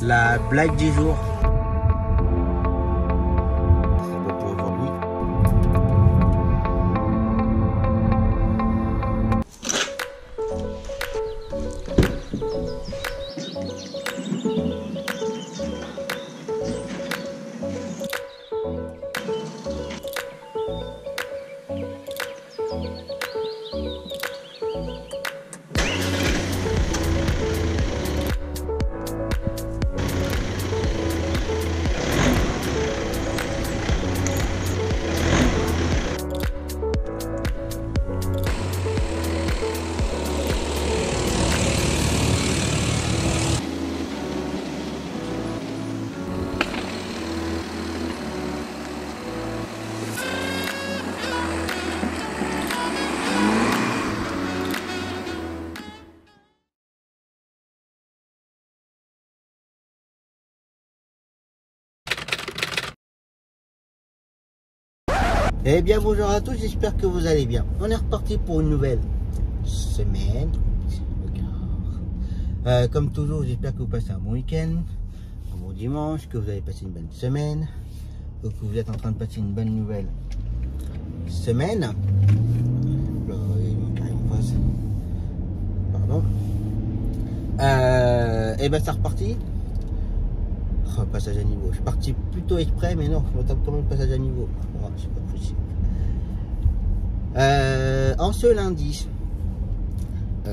La blague du jour. C'est bon pour aujourd'hui. Eh bien bonjour à tous, j'espère que vous allez bien. On est reparti pour une nouvelle semaine. Comme toujours, j'espère que vous passez un bon week-end, un bon dimanche, que vous avez passé une bonne semaine, que vous êtes en train de passer une bonne nouvelle semaine. Pardon. Et ben c'est reparti. Oh, passage à niveau. Je suis parti plutôt exprès, mais non, je me tape quand même le passage à niveau. Oh, c'est pas possible. En ce lundi,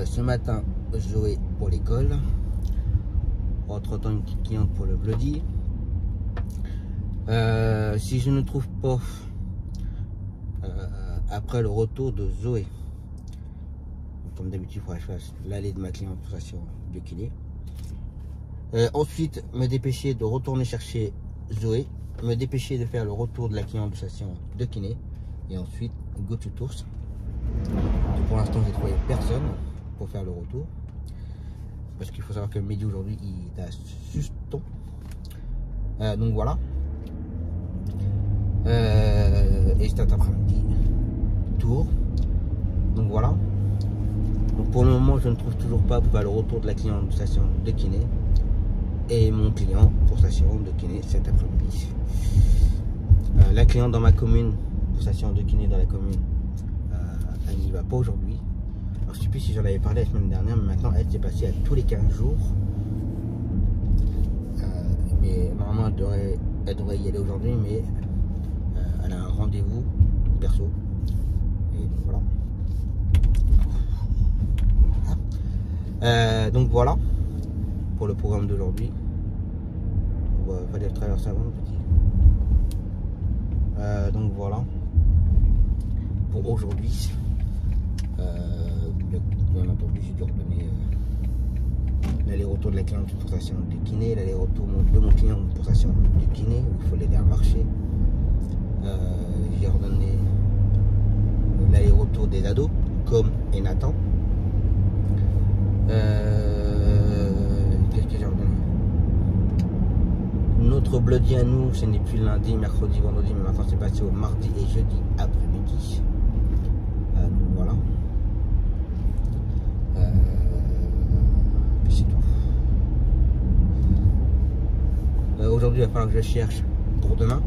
ce matin, Zoé pour l'école. Entre-temps, une petite cliente pour le bloody. Si je ne trouve pas, après le retour de Zoé, comme d'habitude, il faudra que je fasse l'aller de ma cliente pour sa séance de kiné. Ensuite, me dépêcher de retourner chercher Zoé, me dépêcher de faire le retour de la cliente de sa séance de kiné, et ensuite go to tours. Pour l'instant, j'ai trouvé personne pour faire le retour, parce qu'il faut savoir que le midi aujourd'hui il est à Suston. Donc voilà. Et cet après-midi, tour. Donc voilà. Donc pour le moment, je ne trouve toujours pas pour faire le retour de la cliente de sa séance de kiné et mon client pour sa séance de kiné cet après-midi. La cliente dans ma commune pour sa séance de kiné dans la commune, elle n'y va pas aujourd'hui. Alors je sais plus si j'en avais parlé la semaine dernière, mais maintenant elle s'est passée à tous les 15 jours. Mais normalement elle devrait y aller aujourd'hui, mais elle a un rendez-vous perso. Et donc voilà. Donc voilà pour le programme d'aujourd'hui. Il fallait traverser avant, petit. Donc voilà pour aujourd'hui. Bien entendu, j'ai dû redonner l'aller-retour de la cliente pour sa séance de kiné, l'aller-retour de mon client pour sa séance de kiné, où il faut l'aider à marcher. J'ai redonné l'aller-retour des ados, comme et Nathan. Qu'est-ce que j'ai redonné? Notre bloody à nous, ce n'est plus lundi, mercredi, vendredi, mais maintenant c'est passé au mardi et jeudi après-midi. Voilà. C'est tout. Aujourd'hui, il va falloir que je cherche pour demain.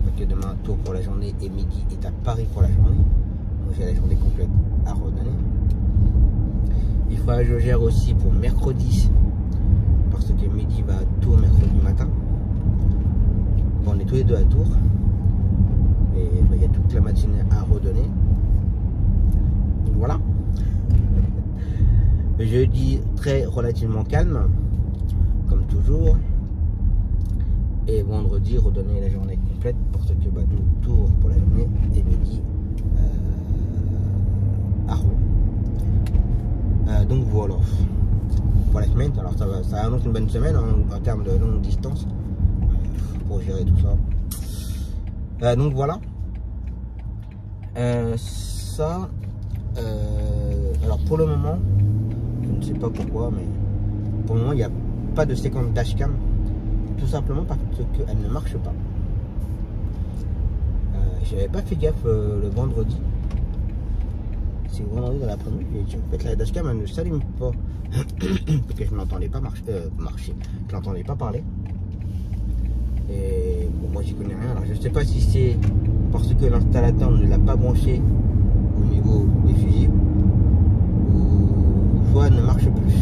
Parce que demain, tour pour la journée et midi est à Paris pour la journée. Donc j'ai la journée complète à redonner. Il faudra que je gère aussi pour mercredi. Parce que midi va à Tours mercredi matin. Bon, on est tous les deux à Tours. Et il y a toute la matinée à redonner. Donc voilà. Jeudi très relativement calme, comme toujours. Et vendredi redonner la journée complète parce que Tours pour la journée et midi à Rouen. Donc voilà pour la semaine. Alors ça annonce une bonne semaine en termes de longue distance pour gérer tout ça. Donc voilà. Alors pour le moment, je ne sais pas pourquoi, mais pour le moment il n'y a pas de séquence dashcam, tout simplement parce qu'elle ne marche pas. J'avais pas fait gaffe le vendredi. C'est vendredi dans l'après-midi. En fait, la dashcam elle ne s'allume pas. parce que je n'entendais pas marcher, je n'entendais pas parler. Et bon, moi j'y connais rien. Alors je sais pas si c'est parce que l'installateur ne l'a pas branché au niveau des fusibles ou soit elle ne marche plus.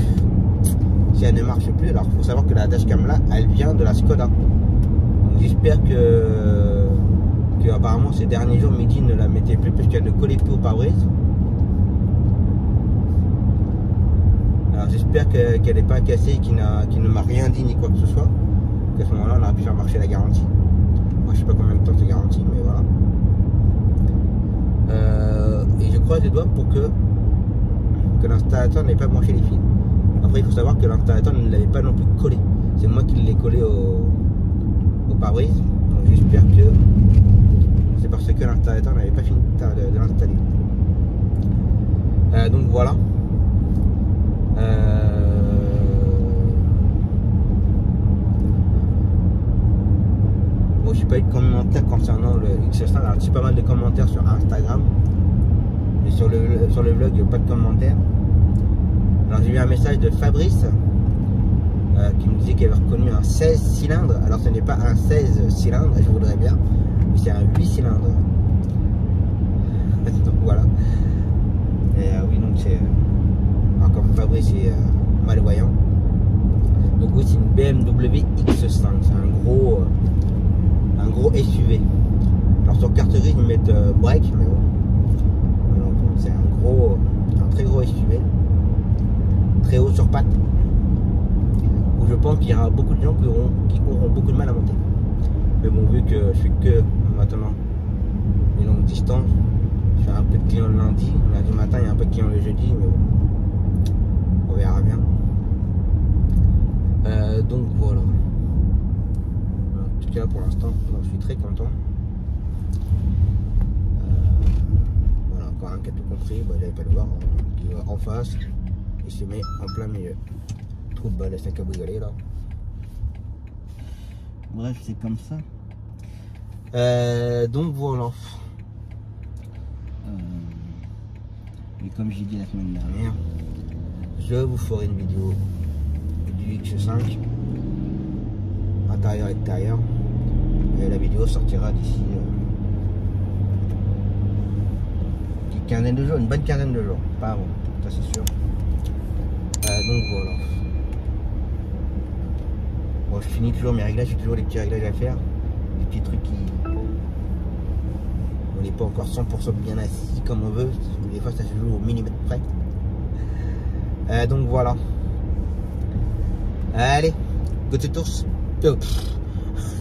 Si elle ne marche plus, alors il faut savoir que la dashcam là, elle vient de la Skoda. Donc j'espère que apparemment ces derniers jours Mehdi ne la mettait plus parce qu'elle ne collait plus au pare-brise. Alors j'espère qu'elle n'est pas cassée, qu'il ne m'a rien dit ni quoi que ce soit. À ce moment-là, on aurait pu faire marcher la garantie. Moi, je sais pas combien de temps c'est garanti, mais voilà. Et je croise les doigts pour que l'installateur n'ait pas branché les fils. Après, il faut savoir que l'installateur ne l'avait pas non plus collé. C'est moi qui l'ai collé au pare-brise. Donc j'espère que c'est parce que l'installateur n'avait pas fini de l'installer. Donc voilà. Bon, j'ai pas eu de commentaires concernant le X5. Alors j'ai pas mal de commentaires sur Instagram, mais sur le vlog pas de commentaires. Alors j'ai eu un message de Fabrice qui me disait qu'il avait reconnu un 16 cylindres. Alors ce n'est pas un 16 cylindres, je voudrais bien, mais c'est un 8 cylindres. Donc voilà. Et oui, donc c'est comme Fabrice est malvoyant. Donc oui, c'est une BMW X5, c'est un gros SUV. Alors sur carte grise ils mettent break, mais bon, c'est un très gros SUV, très haut sur pattes, où je pense qu'il y aura beaucoup de gens qui auront beaucoup de mal à monter. Mais bon, vu que je fais que maintenant une longue distance, je fais un peu de clients le lundi matin, il y a un peu de clients le jeudi, mais bon, on verra bien. Donc voilà. En tout cas pour l'instant, je suis très content. Voilà, encore un qui a tout compris, j'avais pas le voir, qui va en face et se met en plein milieu. Trop de balles à 5 à brigoler là. Bref, c'est comme ça. Donc voilà. Et comme j'ai dit la semaine dernière, je vous ferai une vidéo du X5 intérieur et extérieur, et la vidéo sortira d'ici une bonne quinzaine de jours, pas avant, ça c'est sûr. Donc voilà. Bon, je finis toujours mes réglages, j'ai toujours des petits réglages à faire, des petits trucs qui... On n'est pas encore 100% bien assis comme on veut, des fois ça se joue au millimètre près. Donc voilà. Allez, go to tours.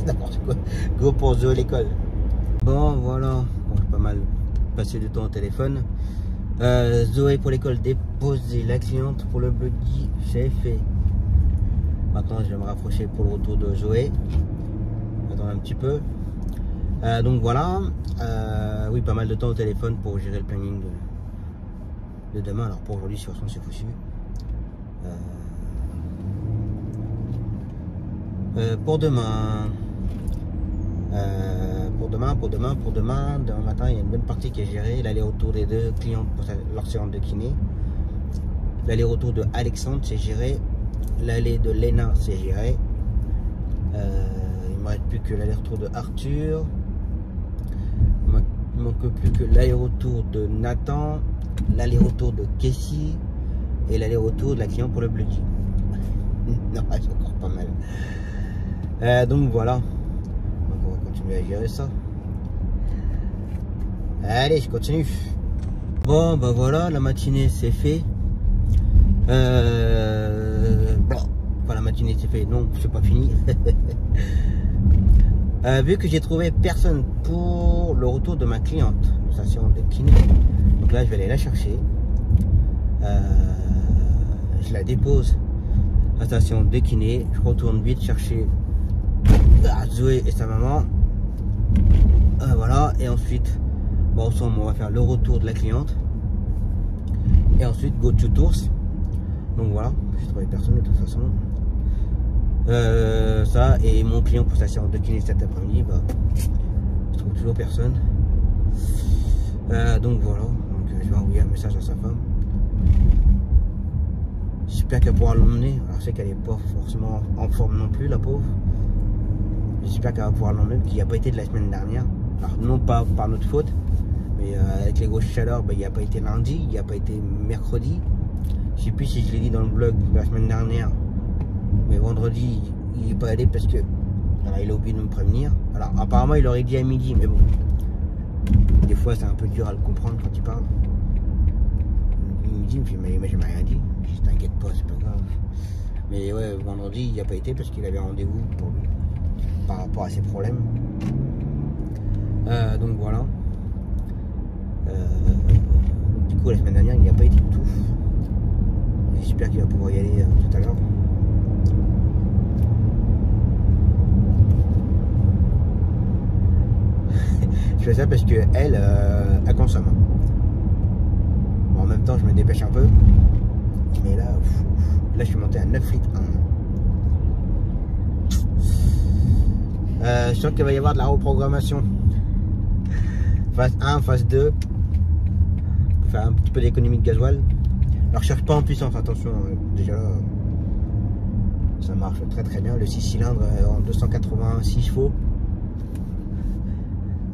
N'importe quoi. Go pour Zoé l'école. Bon voilà, bon, j'ai pas mal passé du temps au téléphone. Zoé pour l'école déposée, la cliente pour le buggy, c'est fait. Maintenant je vais me rapprocher pour le retour de Zoé. Attends un petit peu. Donc voilà. Oui, pas mal de temps au téléphone pour gérer le planning de demain. Alors pour aujourd'hui, de toute façon c'est foutu. Pour demain, demain matin, il y a une bonne partie qui est gérée. L'aller-retour des deux clients pour leur séance de kiné. L'aller-retour de Alexandre, c'est géré. L'aller de Léna, c'est géré. Il ne me reste plus que l'aller-retour de Arthur. Il ne manque plus que l'aller-retour de Nathan, l'aller-retour de Casey et l'aller-retour de la cliente pour le Bloody. Non, c'est encore pas mal. Donc voilà. Donc on va continuer à gérer ça. Allez, je continue. Bon, ben voilà, la matinée c'est fait. Bon, enfin la matinée c'est fait. Non, c'est pas fini. Vu que j'ai trouvé personne pour le retour de ma cliente de sa séance de kiné, donc là je vais aller la chercher. Je la dépose à la station de kiné, je retourne vite chercher Zoé et sa maman. Voilà, et ensuite bon, ensemble on va faire le retour de la cliente et ensuite go to tours. Donc voilà, j'ai trouvé personne de toute façon. Ça et mon client pour sa séance de kiné cet après-midi, bah, je trouve toujours personne. Donc voilà, donc je vais envoyer un message à sa femme J'espère qu'elle pourra l'emmener. Alors je sais qu'elle n'est pas forcément en forme non plus, la pauvre. J'espère qu'elle va pouvoir l'emmener, parce qu'il n'y a pas été de la semaine dernière. Alors non pas par notre faute, mais avec les grosses chaleurs, il n'y a pas été lundi, il n'y a pas été mercredi. Je sais plus si je l'ai dit dans le vlog de la semaine dernière, mais vendredi il n'est pas allé parce que alors, il a oublié de me prévenir. Alors apparemment il aurait dit à midi, mais bon, des fois c'est un peu dur à le comprendre quand il parle. Il me dit, mais je m'ai rien dit. Je dis t'inquiète pas, c'est pas grave. Mais ouais, vendredi il n'y a pas été parce qu'il avait rendez-vous pour lui par rapport à ses problèmes. Donc voilà. Du coup la semaine dernière il n'y a pas été du tout. J'espère qu'il va pouvoir y aller tout à l'heure. Je fais ça parce que elle consomme. Bon, en même temps je me dépêche un peu. Mais là, là je suis monté à 9 litres 1. Je sens qu'il va y avoir de la reprogrammation. Phase 1, phase 2. Pour faire un petit peu d'économie de gasoil. Alors je cherche pas en puissance, attention, déjà là, ça marche très très bien. Le 6 cylindres en 286 chevaux,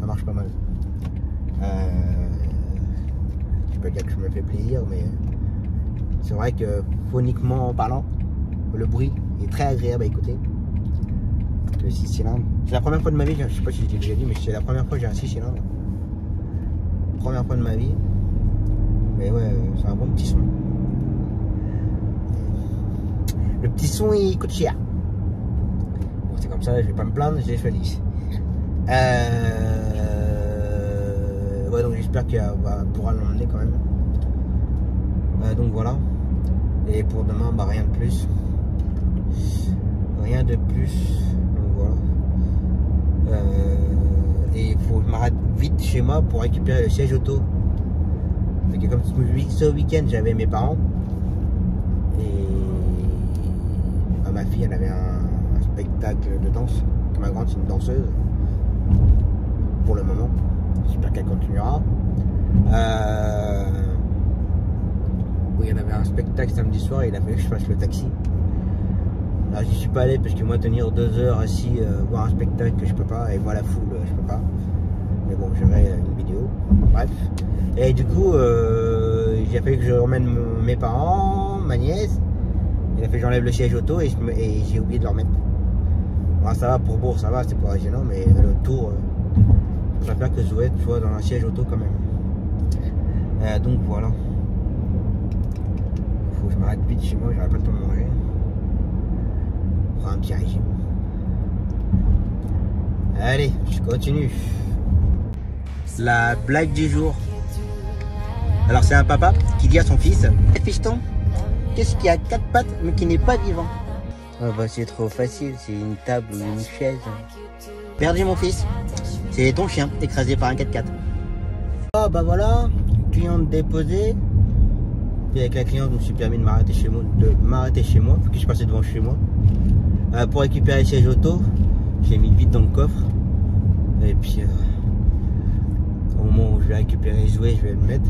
ça marche pas mal. Je peux dire que je me fais plaisir, mais c'est vrai que phoniquement en parlant, le bruit est très agréable à écouter. Le 6 cylindres, c'est la première fois de ma vie, je sais pas si je l'ai déjà dit, mais c'est la première fois que j'ai un 6 cylindres. Première fois de ma vie. Mais ouais, c'est un bon petit son. Le petit son il coûte cher. Bon, c'est comme ça, je vais pas me plaindre, je l'ai choisi. Ouais, donc j'espère qu'elle pourra l'emmener quand même. Donc voilà. Et pour demain, bah rien de plus. Rien de plus. Donc voilà. Et il faut que je m'arrête vite chez moi pour récupérer le siège auto. Parce que comme ce week-end j'avais mes parents et ma fille elle avait un spectacle de danse, ma grande c'est une danseuse pour le moment, j'espère qu'elle continuera. Oui, elle avait un spectacle samedi soir et il a fallu que je fasse le taxi. Alors j'y suis pas allé parce que moi tenir 2 heures assis voir un spectacle que je peux pas, et voir la foule je peux pas. Mais bon, j'aurai une vidéo. Bref. Et du coup, il a fallu que je remène mes parents, ma nièce. Il a fallu que j'enlève le siège auto et j'ai oublié de le remettre. Bon, ça va pour Bourg, ça va, c'est pas gênant, mais le tour, je préfère que Zoé soit dans un siège auto quand même. Donc voilà. Il faut que je m'arrête vite chez moi, j'aurai pas le temps de manger. Prends un petit régime. Allez, je continue. La blague du jour. Alors c'est un papa qui dit à son fils: fiston, qu'est-ce qui a 4 pattes mais qui n'est pas vivant? Oh bah c'est trop facile, c'est une table ou une chaise. Perdu mon fils, c'est ton chien écrasé par un 4x4. Ah bah voilà, cliente déposée. Puis avec la cliente je me suis permis de m'arrêter chez moi, parce que je passais devant chez moi. Pour récupérer le siège auto, j'ai mis vite dans le coffre. Et puis au moment où je vais récupérer les jouets, je vais le mettre.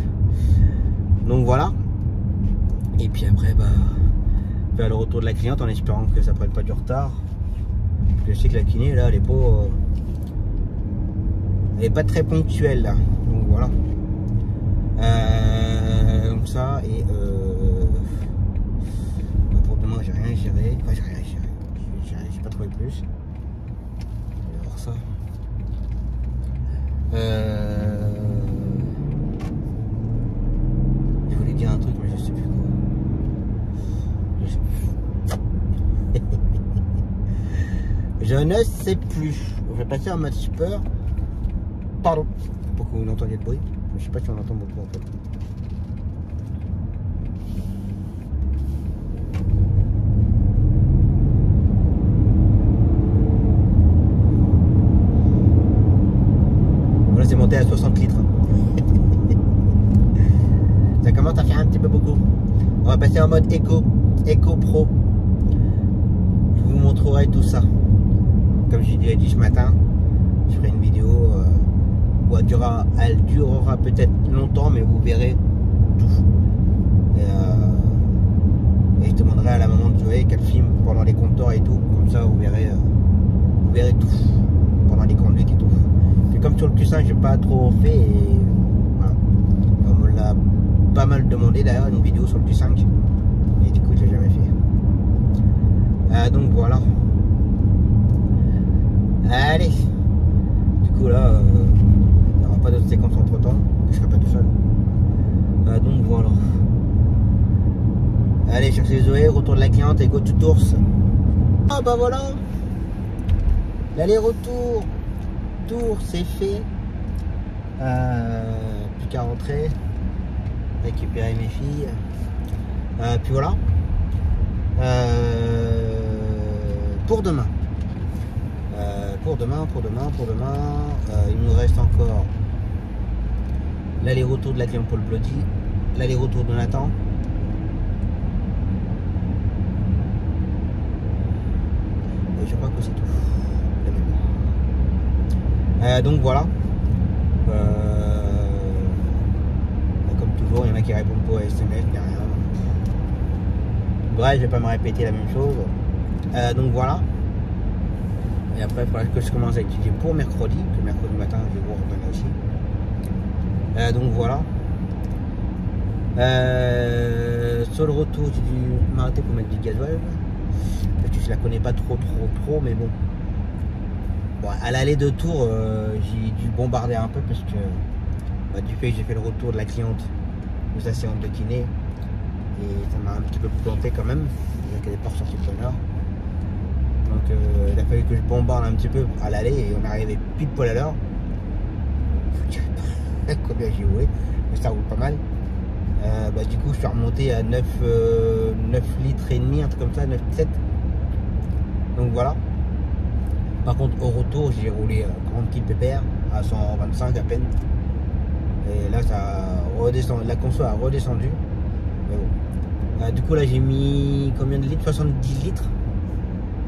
Donc voilà. Et puis après, bah, faire le retour de la cliente en espérant que ça prenne pas du retard. Parce que je sais que la kiné, là, elle est pas très ponctuelle là. Donc voilà. Donc ça, et pour demain, j'ai rien géré. Enfin, j'ai rien géré. J'ai pas trouvé plus. On va voir ça. Je voulais dire un truc mais je sais plus quoi. Je ne sais plus. Je vais passer en mode super. Pardon pour que vous n'entendiez de bruit. Je sais pas si on entend beaucoup en fait. Voilà, c'est monté à 60 litres. Ça commence à faire un petit peu beaucoup. On va passer en mode Eco Pro. Je vous montrerai tout ça. Comme je l'ai dit ce matin, je ferai une vidéo où elle durera peut-être longtemps, mais vous verrez tout. Et je demanderai à la maman de Zoé qu'elle filme pendant les compteurs et tout. Comme ça, vous verrez tout. Pendant les conduites et tout. Puis comme sur le Q5, j'ai pas trop fait. Et voilà. On me l'a pas mal demandé d'ailleurs, une vidéo sur le Q5. Et du coup, j'ai jamais fait. Donc voilà. Allez. Du coup là, il n'y aura pas d'autres séquences entre temps. Je serai pas tout seul. Donc voilà. Allez chercher Zoé, retour de la cliente et go to Tours. Ah bah voilà. L'aller-retour. Tours c'est fait. Plus qu'à rentrer. Récupérer mes filles. Puis voilà. Pour demain. Il nous reste encore l'aller-retour de la cliente Paul Bloody, l'aller-retour de Nathan. Et je crois que c'est tout. Donc voilà. Comme toujours, il y en a qui répondent pas à SMS, il n'y a rien. Bref, je vais pas me répéter la même chose. Donc voilà. Et après, il faudra que je commence à étudier pour mercredi, que mercredi matin, je vais vous redonner aussi. Donc voilà. Sur le retour, j'ai dû m'arrêter pour mettre du gasoil. Parce que je la connais pas trop, mais bon. Bon, à l'aller de Tours, j'ai dû bombarder un peu parce que du fait que j'ai fait le retour de la cliente de sa séance de kiné. Et ça m'a un petit peu planté quand même. Déjà qu'elle n'est pas ressortie de bonne heure. Donc il a fallu que je bombarde un petit peu à l'aller et on est arrivé pile poil à l'heure. Je dirais pas combien j'ai roulé, mais ça roule pas mal. Du coup je suis remonté à 9 litres et demi, un truc comme ça, 9,7. Donc voilà. Par contre au retour j'ai roulé 40 km PPR à 125 à peine. Et là ça redescend, la conso a redescendu. Mais bon. Du coup là j'ai mis combien de litres? 70 litres.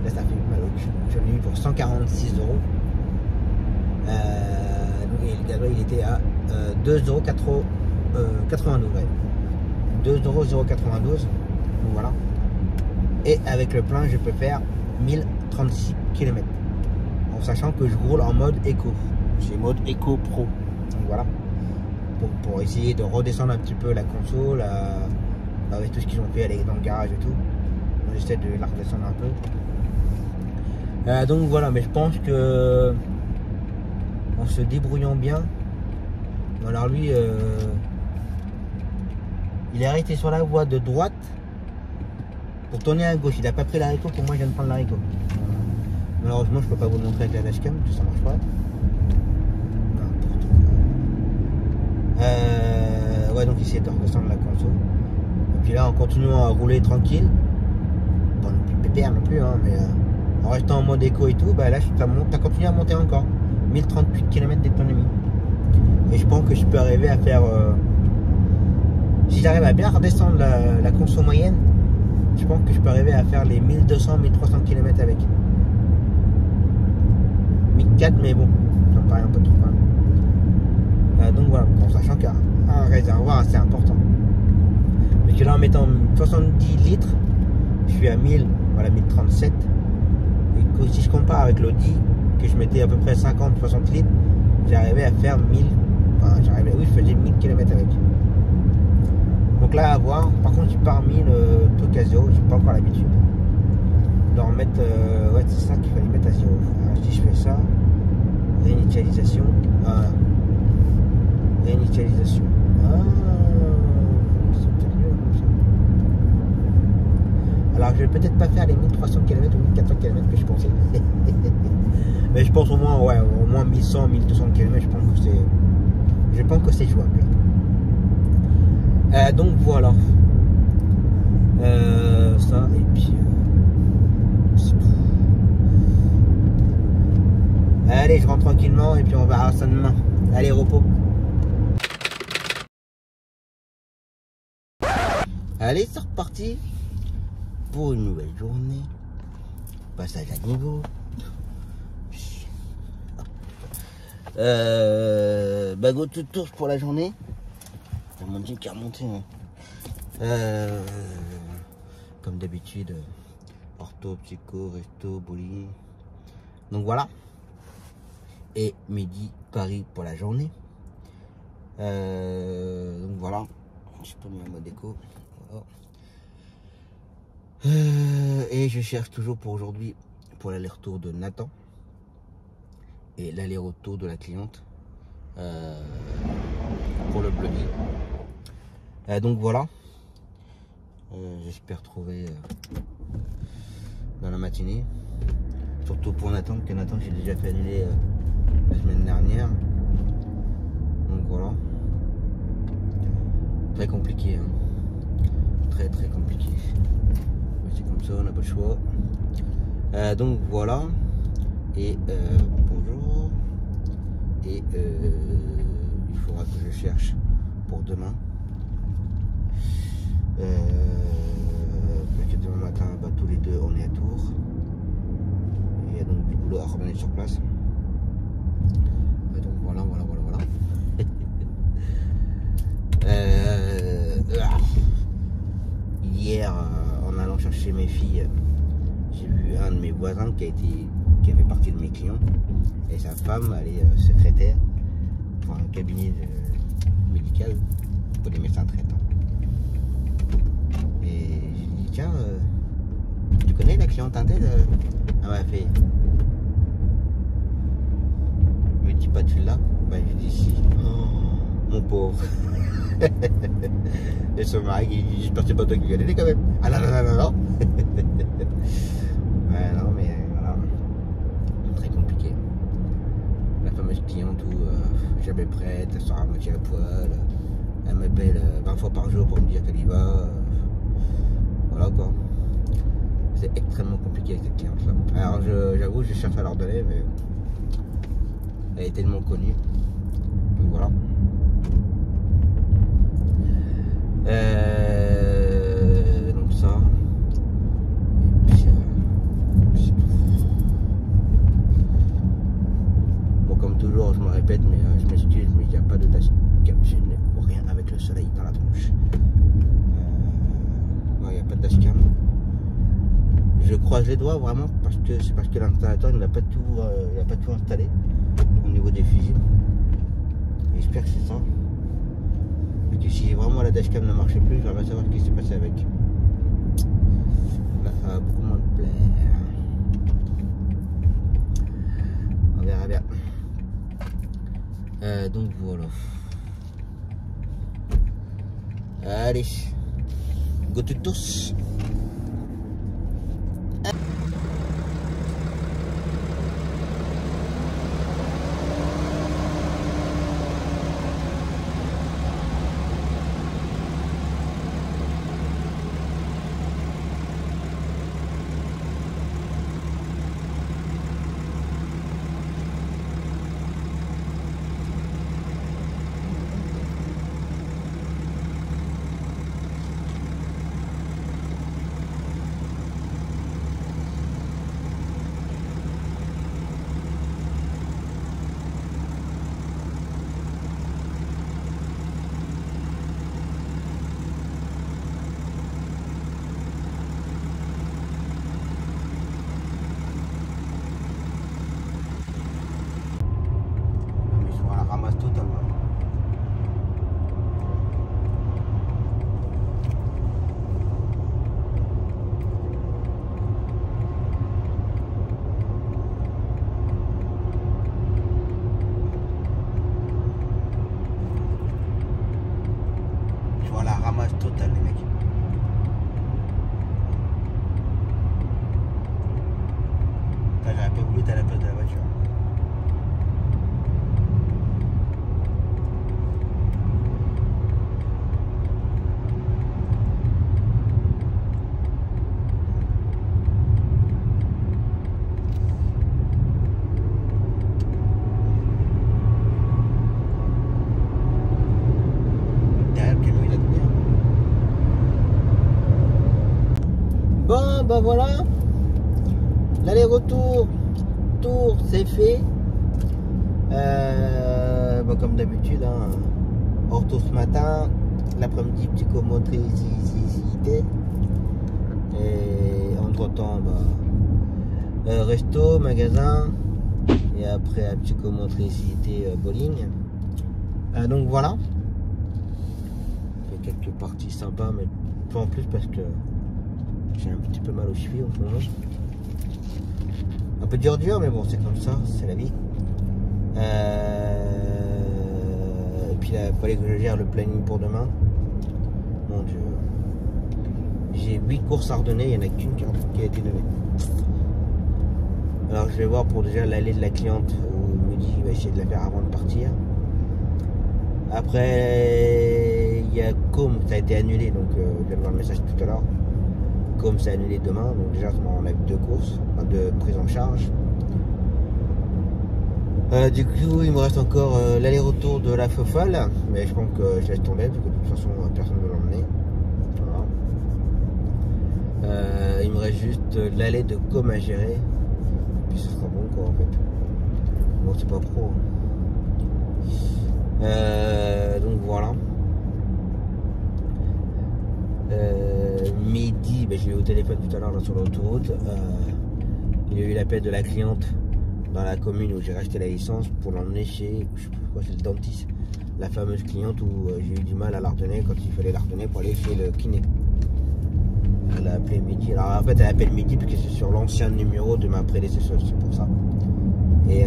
Là ça fait mal au cul. J'en ai eu pour 146 €. Et le gasoil il était à 2,92 €. Ouais. 2,092 €. Donc voilà. Et avec le plein je peux faire 1036 km. En sachant que je roule en mode éco. C'est mode éco pro. Donc voilà. Pour essayer de redescendre un petit peu la console, avec tout ce qu'ils ont fait, aller dans le garage et tout. On essaie de la redescendre un peu. Donc voilà, mais je pense que en se débrouillant bien. Alors lui, il est arrêté sur la voie de droite pour tourner à gauche. Il n'a pas pris l'haricot pour moi, je viens de prendre l'haricot. Malheureusement, je peux pas vous le montrer avec la dashcam, parce que ça marche pas. N'importe quoi. Ouais, donc il essaie de redescendre la console. Et puis là, en continuant à rouler tranquille, pas non plus PPR non plus, hein, mais en restant en mode éco et tout, bah là, t'as continué à monter encore. 1038 km d'autonomie. Et je pense que je peux arriver à faire... si j'arrive à bien redescendre la conso moyenne, je pense que je peux arriver à faire les 1200-1300 km avec. 1004, mais bon, ça me paraît un peu trop. Donc voilà, en sachant qu'il y a un réservoir assez important. Mais que là, en mettant 70 litres, je suis à 1000, voilà, 1037. Et que si je compare avec l'Audi, que je mettais à peu près 50-60 litres, j'arrivais à faire 1000. Enfin, oui, je faisais 1000 km avec. Donc là, à voir. Par contre, j'ai pas remis le truc à 0, j'ai pas encore l'habitude de remettre. Ouais, c'est ça qu'il fallait mettre à 0. Alors, si je fais ça, réinitialisation. Réinitialisation. Alors, je vais peut-être pas faire les 1300 km ou 1400 km que je pensais. Mais je pense au moins, ouais, au moins 1100, 1200 km, je pense que c'est jouable. Donc voilà. Ça, et puis c'est tout. Allez, je rentre tranquillement et puis on verra ça demain. Allez, repos. Allez, c'est reparti pour une nouvelle journée. Passage à niveau. Go to Tours pour la journée. C'est mon Dieu qui est remonté. comme d'habitude, ortho, psycho, resto, bowling. Donc voilà. Et midi, Paris pour la journée. Donc voilà. Je peux mettre en mode écho. Voilà. Et je cherche toujours pour aujourd'hui pour l'aller-retour de Nathan et l'aller-retour de la cliente pour le blogging. Donc voilà. J'espère trouver dans la matinée. Surtout pour Nathan, que Nathan j'ai déjà fait annuler la semaine dernière. Donc voilà. Très compliqué. Hein. Très compliqué. Mais c'est comme ça, on n'a pas le choix. Donc voilà. Et bonjour. Et il faudra que je cherche pour demain. Parce que demain matin, bah, tous les deux on est à Tours. Il y a donc du boulot à revenir sur place. Donc voilà. Hier, en allant chercher mes filles, j'ai vu un de mes voisins qui fait partie de mes clients. Et sa femme, elle est secrétaire pour un cabinet médical pour des médecins traitants. Et j'ai dit, tiens, tu connais la cliente Intel? Elle m'a fait, me dis pas tu l'as? Ben j'ai dit si. Oh, mon pauvre. Et son mari il dit, j'espère que c'est pas toi qui connais quand même. Ah non. Ouais non mais voilà. Très compliqué. La fameuse cliente où jamais prête, elle sort à moitié à poil. Elle m'appelle 20 fois par jour pour me dire qu'elle y va. Voilà quoi. C'est extrêmement compliqué avec cette cliente là. Alors j'avoue je cherche à leur donner mais elle est tellement connue. Donc voilà. Donc ça. Et puis c'est tout. Bon comme toujours je me répète mais je m'excuse mais il n'y a pas de dashcam. Je ne vois rien avec le soleil dans la tronche. Il n'y a pas de dashcam. Je croise les doigts vraiment parce que c'est parce que l'installateur il n'a pas tout installé au niveau des fusibles. J'espère que c'est ça. Parce que si vraiment la dashcam ne marchait plus, j'aimerais savoir ce qui s'est passé avec. Là, ça va beaucoup moins me plaire. On verra bien. Donc voilà. Allez, go to tous. Total les mecs. J'aurais pas voulu être à la place de la voiture. Bon, ben voilà, l'aller-retour, Tours, c'est fait. Bon, comme d'habitude, hein, ortho ce matin, l'après-midi, psychomotricité. temps, resto, magasin, et après un petit coup motricité, bowling. Donc voilà. Fait quelques parties sympas, mais pas en plus parce que j'ai un petit peu mal aux chevilles en ce moment. Un peu dur, mais bon, c'est comme ça, c'est la vie. Et puis là, il fallait que je gère le planning pour demain. Mon Dieu. J'ai 8 courses à redonner, il n'y en a qu'une qui a été donnée. Alors je vais voir pour déjà l'aller de la cliente où il me dit qu'il va essayer de la faire avant de partir. Après, il y a Com, ça a été annulé, donc je viens de voir le message tout à l'heure. Com, c'est annulé demain, donc déjà on a 2 courses, enfin 2 prises en charge. Du coup, il me reste encore l'aller-retour de la Fofale, mais je pense que je laisse tomber, parce que de toute façon, personne ne veut l'emmener. Voilà. Il me reste juste l'aller de Com à gérer, puis ce sera bon quoi en fait. Bon, c'est pas pro. Donc voilà. Midi, j'ai eu au téléphone tout à l'heure sur l'autoroute. Il y a eu l'appel de la cliente dans la commune où j'ai racheté la licence pour l'emmener chez, je sais pas quoi, c'est le dentiste, la fameuse cliente où j'ai eu du mal à la redonner quand il fallait la redonner pour aller chez le kiné. Elle a appelé Midi. Alors en fait elle appelle Midi parce que c'est sur l'ancien numéro de ma prédécesseuse, c'est pour ça. Et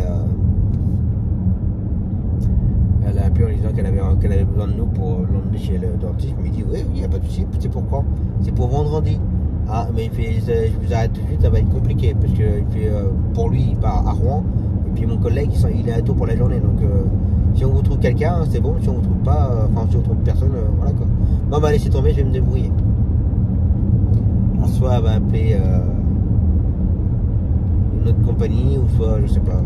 elle a appelé en disant qu'elle avait besoin de nous pour l'emmener chez le dentiste. Il me dit oui, il n'y a pas de souci, c'est pourquoi? C'est pour vendredi. Ah, mais il fait, je vous arrête tout de suite, ça va être compliqué parce que il fait, pour lui, il part à Rouen et puis mon collègue, il est à Tours pour la journée. Donc, si on vous trouve quelqu'un, c'est bon. Si on vous trouve pas, enfin, si on trouve personne, voilà quoi. Bon, bah, laissez tomber, je vais me débrouiller. Alors, soit elle va appeler une autre compagnie ou soit, je sais pas.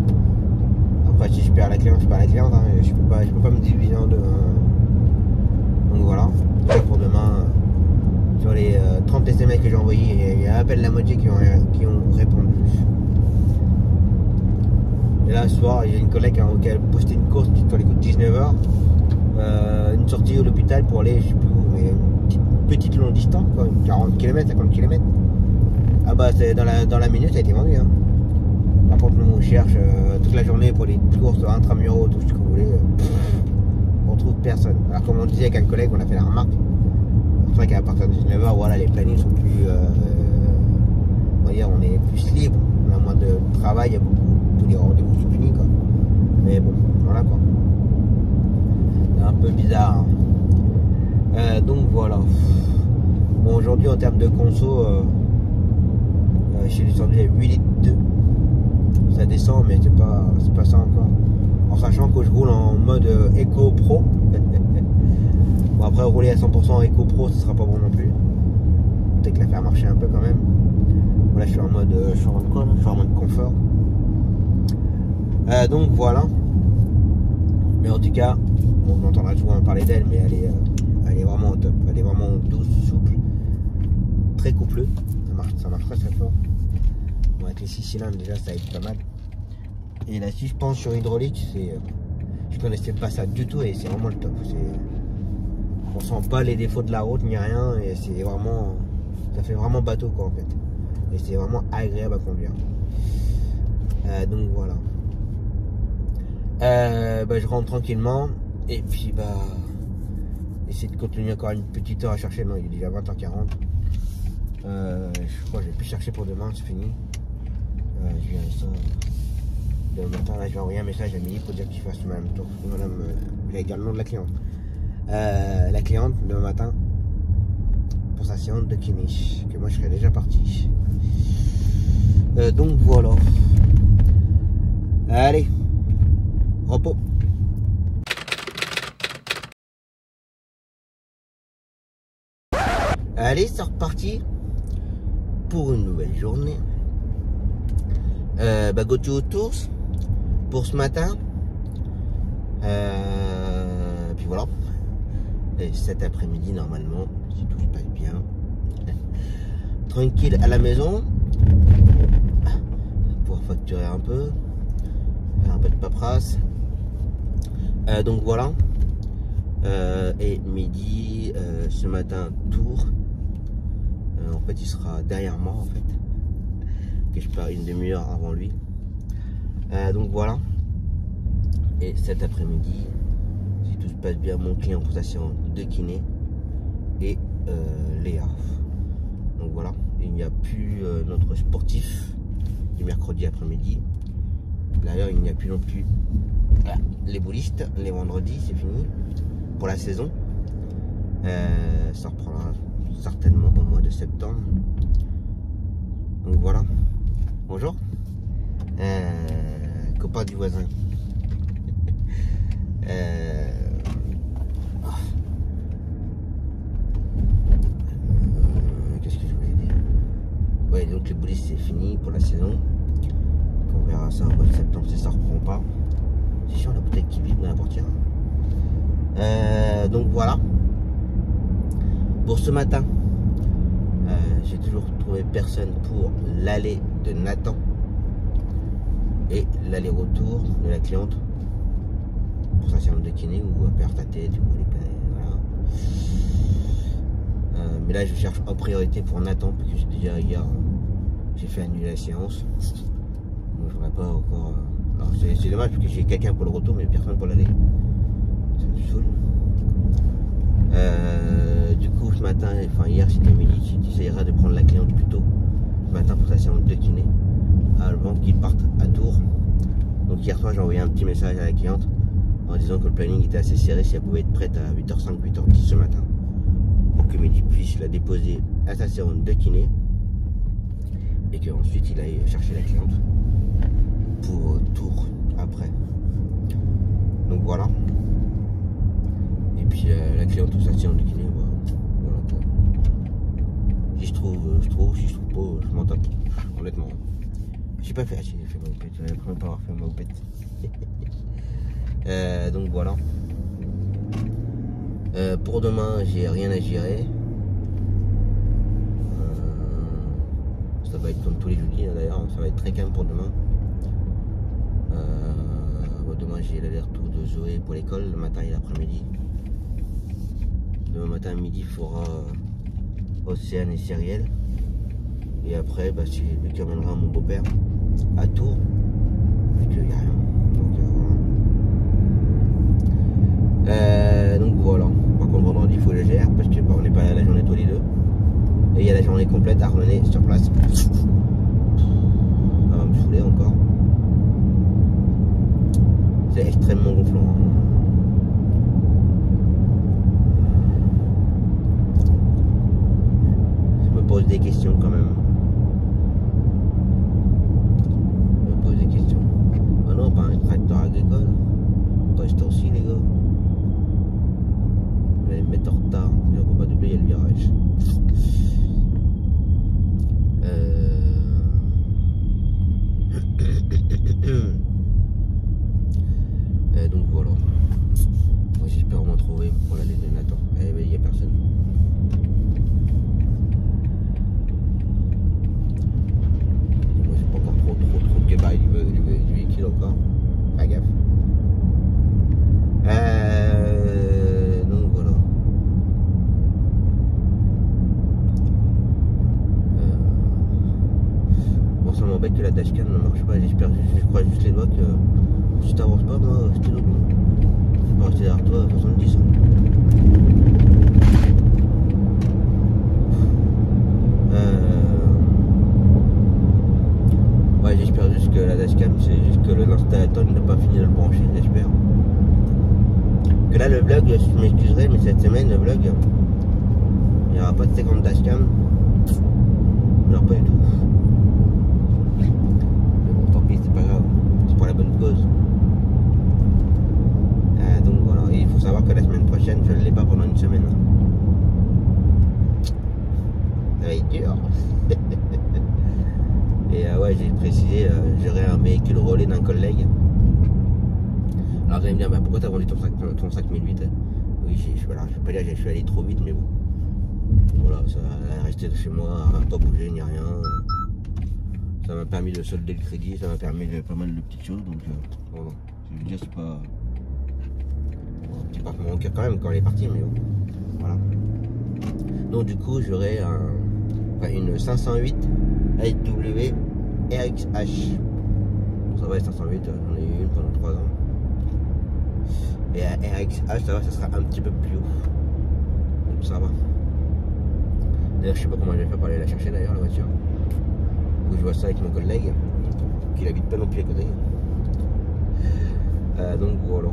Après, si je perds la cliente, je perds la cliente. Hein, je peux pas me diviser en deux. Donc voilà. Pour demain. Sur les 30 SMS que j'ai envoyés, il y a à peine la moitié qui ont répondu. Et là, ce soir, il y a une collègue qui a posté une course qui doit aller coûter 19h. Une sortie à l'hôpital pour aller, je sais plus où, mais une petite longue distance, quoi, 40 km, 50 km. Ah bah, dans la minute, ça a été vendu. Hein. Par contre, nous, on cherche toute la journée pour les courses intramuros, tout ce que vous voulez. On trouve personne. Alors, comme on disait avec un collègue, on a fait la remarque. C'est vrai qu'à partir de 19h, voilà, les plannings sont plus. On va dire, on est plus libre, on a moins de travail, il y a beaucoup de rendez-vous finis, quoi. Mais bon, voilà quoi. C'est un peu bizarre. Hein. Donc voilà. Bon, aujourd'hui, en termes de conso, chez Lucendu, il y a 8 litres d'eau. Ça descend, mais c'est pas ça encore. En sachant que je roule en mode Eco Pro. Bon, après rouler à 100% Eco Pro, ce sera pas bon non plus. Peut-être que la faire marcher un peu quand même. Voilà, je suis en mode quoi là? Je suis en mode confort. Donc voilà. Mais en tout cas, on entendra souvent parler d'elle, mais elle est vraiment au top. Elle est vraiment douce, souple, très coupleux. Ça marche très fort. Bon, avec les 6 cylindres déjà, ça aide pas mal. Et la suspension hydraulique, je connaissais pas ça du tout et c'est vraiment le top. On sent pas les défauts de la route ni rien et c'est vraiment, ça fait vraiment bateau quoi en fait. Et c'est vraiment agréable à conduire. Donc voilà. Je rentre tranquillement et puis essayer de continuer encore une petite heure à chercher. Non, il est déjà 20h40. Je crois que je vais plus chercher pour demain, c'est fini. Je viens ça. Demain matin, là, je vais envoyer un message à Midi pour dire qu'il fasse le même tour. Madame, j'ai également le nom de la cliente. La cliente demain matin pour sa séance de kiné, que moi je serais déjà parti. Donc voilà. Allez, repos. Allez, c'est reparti pour une nouvelle journée. Go to Tours pour ce matin. Puis voilà. Et cet après-midi, normalement, si tout se passe bien, tranquille à la maison, pour facturer un peu, faire un peu de paperasse. Donc voilà. Et midi, ce matin, Tours. En fait, il sera derrière moi, en fait. que je pars une demi-heure avant lui. Donc voilà. Et cet après-midi, si tout se passe bien, mon client pour sa séance de kiné et Léa. Donc voilà, il n'y a plus notre sportif du mercredi après-midi. D'ailleurs, il n'y a plus non plus les boulistes les vendredis, c'est fini pour la saison. Ça reprendra certainement au mois de septembre. Donc voilà. Bonjour. Copain du voisin. Qu'est-ce que je voulais dire? Ouais, donc les boulistes c'est fini pour la saison. On verra ça au mois de septembre si ça reprend pas. C'est chiant la bouteille qui vibre dans la portière. Donc voilà. Pour ce matin, j'ai toujours trouvé personne pour l'aller de Nathan et l'aller-retour de la cliente pour sa séance de kiné ou perdre ta tête ou voilà. Mais là je cherche en priorité pour Nathan parce que déjà hier j'ai fait annuler la séance. Donc j'aurais pas encore. C'est dommage parce que j'ai quelqu'un pour le retour mais personne pour l'aller. Ça me saoule. Du coup ce matin, enfin hier c'était midi, tu essayeras de prendre la cliente plus tôt ce matin pour sa séance de kiné avant qu'il parte à Tours. Donc hier soir j'ai envoyé un petit message à la cliente en disant que le planning était assez serré, si elle pouvait être prête à 8h05, 8h10 ce matin pour que midi puisse la déposer à sa séance de kiné et qu'ensuite il aille chercher la cliente pour Tours après. Donc voilà. Et puis la cliente pour sa séance de kiné, voilà quoi. Si je trouve, si je trouve pas, je m'en tape, honnêtement. J'ai pas fait, j'ai fait ma houppette, j'avais même pas avoir fait ma houppette. Donc voilà. Pour demain, j'ai rien à gérer. Ça va être comme tous les jeudis d'ailleurs, ça va être très calme pour demain. Demain j'ai l'aller-retour de Zoé pour l'école, le matin et l'après-midi. Demain matin à midi il fera Océane et Cyrielle. Et après c'est lui qui emmènera mon beau-père à Tours. Vu qu'il n'y a rien. Donc voilà. Par contre vendredi il faut que je gère parce que on n'est pas là la journée tous les deux. Et il y a la journée complète à Armenay sur place. Ça va me saouler encore. C'est extrêmement gonflant. Je me pose des questions quand même. Je me pose des questions. Oh non, pas un tracteur agricole. Toi, je t'en aussi les gars. Je vais me mettre en retard. Je ne peux pas doubler, il y a le virage. Donc voilà. Moi j'espère m'en trouver pour l'aller de Nathan. Eh ben il n'y a personne. Moi j'ai pas encore trop de gabarit du véhicule encore. Pas gaffe. Donc voilà. Bon ça m'embête que la dashcam ne marche pas. J'espère juste, je crois juste les doigts que si t'avances pas, moi, je te l'oublie. Je vais pas rester derrière toi à 70 ans. Ouais, j'espère juste que la dashcam, c'est juste que l'installateur n'a pas fini de le brancher, j'espère. Que là, le vlog, je m'excuserai, mais cette semaine, le vlog, il n'y aura pas de 50 dashcam. Non, pas du tout. Mais bon, tant pis, c'est pas grave. C'est pour la bonne cause. Donc voilà, et il faut savoir que la semaine prochaine, je ne l'ai pas pendant une semaine. Ça va être dur. Et ouais, j'ai précisé, j'aurai un véhicule relais d'un collègue. Alors vous allez me dire, bah, pourquoi t'as vendu ton 5008? Oui, voilà, je ne vais pas dire que je suis allé trop vite, mais bon. Voilà, ça va rester chez moi, à pas bouger ni rien. Ça m'a permis de solder le crédit, ça m'a permis de pas mal de petites choses, donc voilà. Je veux dire, c'est pas... Un petit parfum au cœur quand même quand elle est partie, mais bon, voilà. Donc du coup, j'aurai une 508 AW RXH. Ça va, 508, j'en ai eu une pendant 3 ans. Et à RXH, ça va, ça sera un petit peu plus haut. Donc ça va. D'ailleurs, je sais pas comment je vais faire pour aller la chercher d'ailleurs, la voiture. Faut que je vois ça avec mon collègue, qui habite pas non plus à côté. Donc voilà.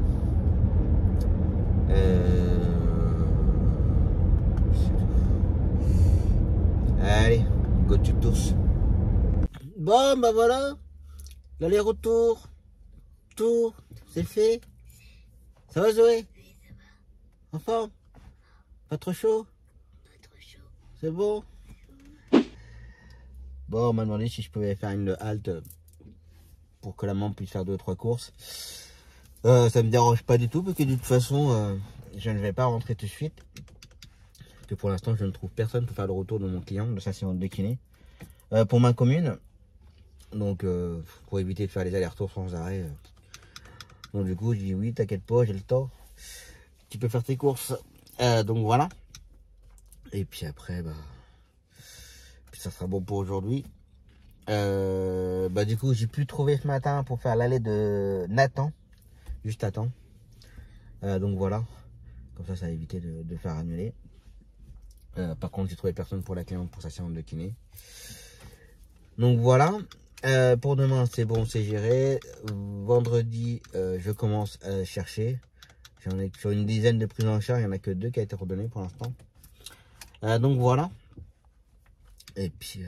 Allez, go to tours. Bon, bah voilà. L'aller-retour. Tour, c'est fait. Ça va, Zoé? Oui, ça va. En forme? Pas trop chaud? Pas trop chaud. C'est bon? Bon, on m'a demandé si je pouvais faire une halte pour que la maman puisse faire 2 ou 3 courses. Ça me dérange pas du tout parce que de toute façon, je ne vais pas rentrer tout de suite. Parce que pour l'instant, je ne trouve personne pour faire le retour de mon client, de sa séance de kiné. Pour ma commune. Donc, pour éviter de faire les allers-retours sans arrêt. Donc, du coup, je dis oui, t'inquiète pas, j'ai le temps. Tu peux faire tes courses. Donc, voilà. Et puis après, bah, ça sera bon pour aujourd'hui. Du coup, j'ai pu trouver ce matin pour faire l'allée de Nathan. Juste à temps. Donc, voilà. Comme ça, ça a évité de faire annuler. Par contre, j'ai trouvé personne pour la cliente pour sa séance de kiné. Donc, voilà. Pour demain, c'est bon, c'est géré. Vendredi, je commence à cet sur une dizaine de prises en charge. Il n'y en a que 2 qui a été redonné pour l'instant. Donc voilà. Et puis,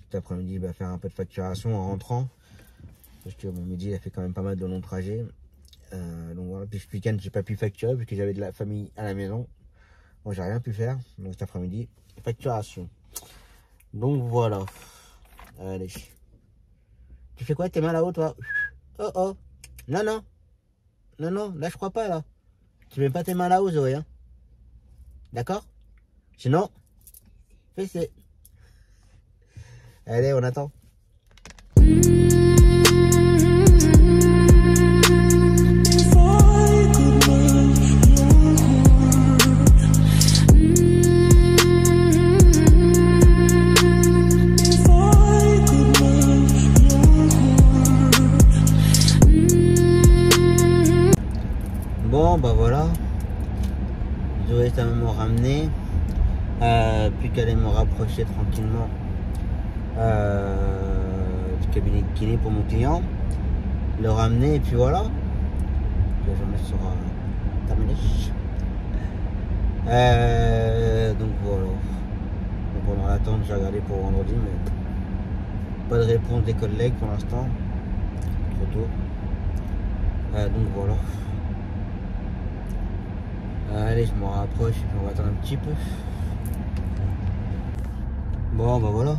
cet après-midi, faire un peu de facturation en rentrant. Parce que mon midi, il a fait quand même pas mal de longs trajets. Donc voilà. Puis ce week-end, j'ai pas pu facturer parce que j'avais de la famille à la maison. Bon, j'ai rien pu faire. Donc cet après-midi, facturation. Donc voilà. Allez. Tu fais quoi? T'es mal là-haut, toi? Oh oh. Non, non. Non, non. Là, je crois pas, là. Tu mets pas tes mains là-haut, Zoé, hein? D'accord? Sinon, fais. Allez, on attend. Bon, bah voilà. Zoé sa maman ramené. Puis qu'elle allait me rapprocher tranquillement du cabinet de kiné pour mon client. Le ramener et puis voilà. La journée sera terminée. Donc voilà. Donc pendant l'attente, j'ai regardé pour vendredi, mais pas de réponse des collègues pour l'instant. Trop tôt. Donc voilà. Allez, je m'en rapproche et puis on va attendre un petit peu. Bon, bah voilà.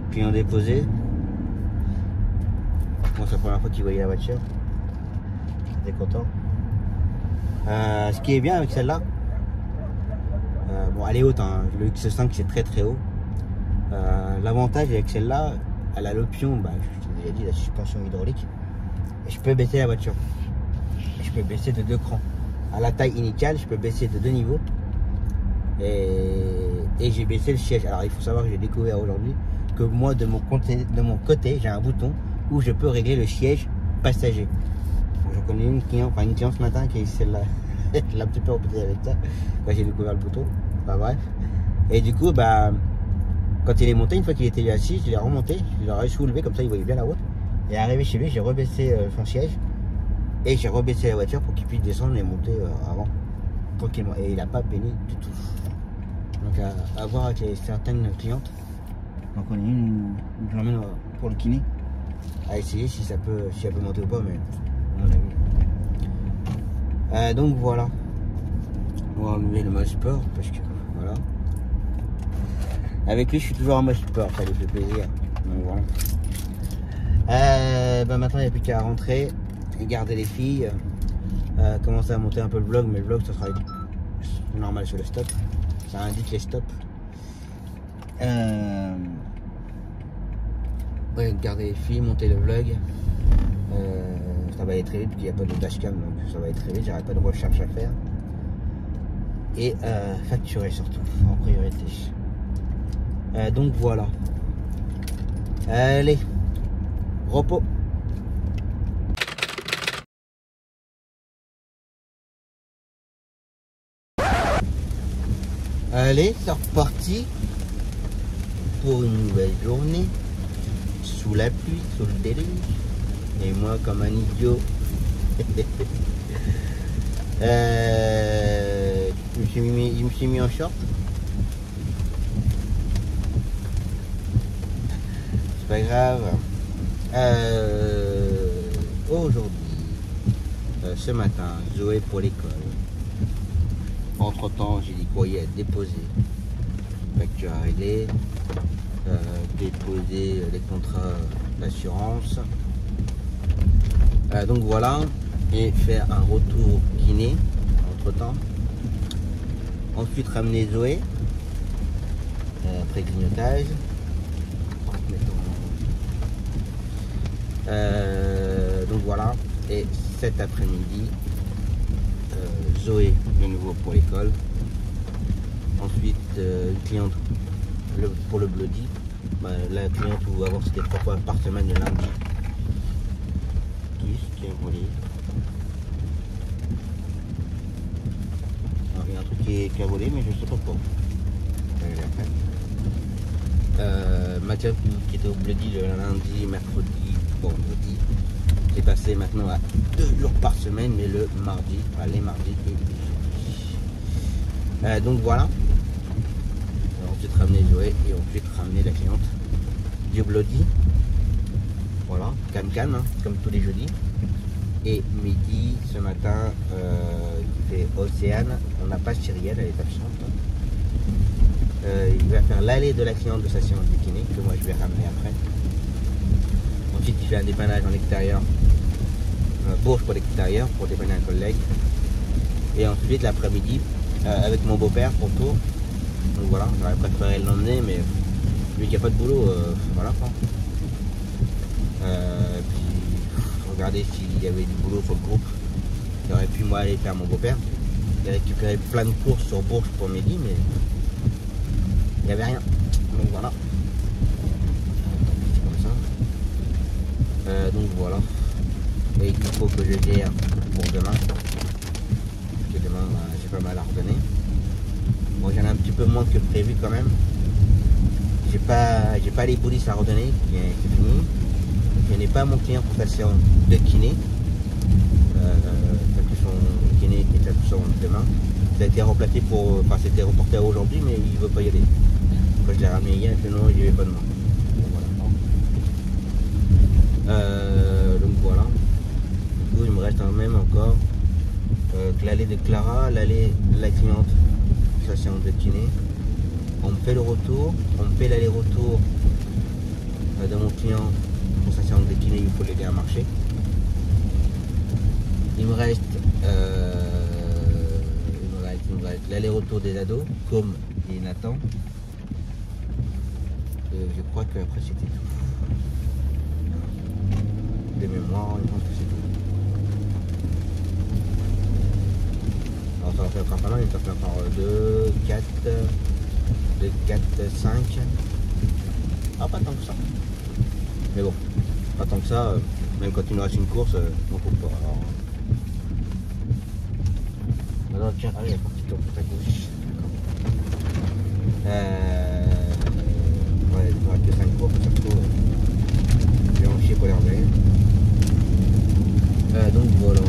Client déposé. Bon, c'est la première fois qu'il voyait la voiture. J'étais content. Ce qui est bien avec celle-là, bon, elle est haute, hein. Le X5 c'est très haut. L'avantage avec celle-là, elle a l'option, je t'ai déjà dit, la suspension hydraulique. Et je peux baisser la voiture. Et je peux baisser de 2 crans. À la taille initiale, je peux baisser de 2 niveaux. Et j'ai baissé le siège. Alors il faut savoir que j'ai découvert aujourd'hui que moi de mon côté, j'ai un bouton où je peux régler le siège passager. J'en connais une cliente ce matin qui est celle-là. Elle a un petit peu embêté avec ça. J'ai découvert le bouton. Bref. Et du coup, quand il est monté, une fois qu'il était assis, je l'ai remonté, je l'ai soulevé, comme ça il voyait bien la route. Et arrivé chez lui, j'ai rebaissé son siège. Et j'ai rebaissé la voiture pour qu'il puisse descendre et monter avant. Tranquillement. Et il n'a pas peiné du tout. Donc à voir avec certaines clientes. Donc on est une, je l'emmène pour le kiné. À essayer si elle peut monter ou pas, mais à mon avis. Donc voilà. On va enlever le mode sport parce que voilà. Avec lui je suis toujours en mode sport, ça lui fait plaisir. Donc voilà. Maintenant il n'y a plus qu'à rentrer et garder les filles. Commencer à monter un peu le vlog, mais le vlog ça sera normal sur le stop. Ça indique les stops. Ouais, garder les filles, monter le vlog. Ça va aller très vite parce qu'il n'y a pas de dashcam, donc ça va aller très vite. J'arrête pas de recherche à faire. Et facturer surtout en priorité. Donc voilà. Allez, repos. Allez, c'est reparti pour une nouvelle journée, sous la pluie, sous le déluge, et moi comme un idiot. Je me suis mis en short. C'est pas grave. Aujourd'hui, ce matin, Zoé pour l'école. Entre temps, j'ai dit courrier à déposer, facture à régler, déposer les contrats d'assurance. Donc voilà, et faire un retour kiné entre temps. Ensuite ramener Zoé après grignotage. Donc voilà, et cet après-midi, Zoé de nouveau pour l'école. Ensuite une cliente pour le bloody. La cliente où avoir c'était 3 fois par semaine le lundi. Qui a volé. Il y a un truc qui a volé mais je sais pas pourquoi. Mathieu qui était au bloody le lundi, mercredi, vendredi. C'est passé maintenant à 2 jours par semaine, mais le mardi, les mardis et jeudi. Donc voilà. Ensuite ramener Zoé et ensuite ramener la cliente du bloody. Voilà, calme, hein, comme tous les jeudis. Et midi, ce matin, il fait Océane. On n'a pas Cyrielle, elle est absente. Il va faire l'aller de la cliente de sa séance de kiné, que moi je vais ramener après. Ensuite, il fait un dépannage en extérieur. Bourge pour l'extérieur pour dépanner un collègue, et ensuite l'après-midi avec mon beau-père pour tour. Donc voilà, j'aurais préféré l'emmener, mais vu qu'il n'y a pas de boulot, voilà quoi. Puis regarder s'il y avait du boulot sur le groupe, j'aurais pu moi aller faire mon beau-père. J'ai récupéré plein de courses sur Bourges pour midi, mais il n'y avait rien. Donc voilà. Donc voilà. Et il faut que je gère pour demain. Parce que demain, j'ai pas mal à redonner. Bon, j'en ai un petit peu moins que prévu quand même. J'ai pas les polices à redonner, c'est fini. Je n'ai pas mon client pour sa séance de kiné. Parce que son kiné est absent demain. Ça a été remplacé pour. Enfin, c'était reporté à aujourd'hui, mais il veut pas y aller. Quand je l'ai ramené hier, il fait non, il n'y avait pas de moi. Donc voilà. Il me reste même encore l'allée de Clara, l'allée de la cliente, sa séance de kiné. On me fait le retour, on me fait l'aller-retour de mon client pour sa séance de kiné, il faut l'aider à marcher. Il me reste l'aller-retour des ados, comme et Nathan. Je crois que après c'était tout. De mémoire, je pense que c'est tout. Alors ça va faire encore pas mal, ça fait encore 2, 4, 5. Ah, pas tant que ça. Mais bon, pas tant que ça, même quand il nous reste une course, on coupe pas. Alors... Maintenant, tiens, allez, il y a un petit tour pour ta gauche. Ouais, il faudra que 5 courses, surtout. Je vais en chier pour les revenir. Donc voilà.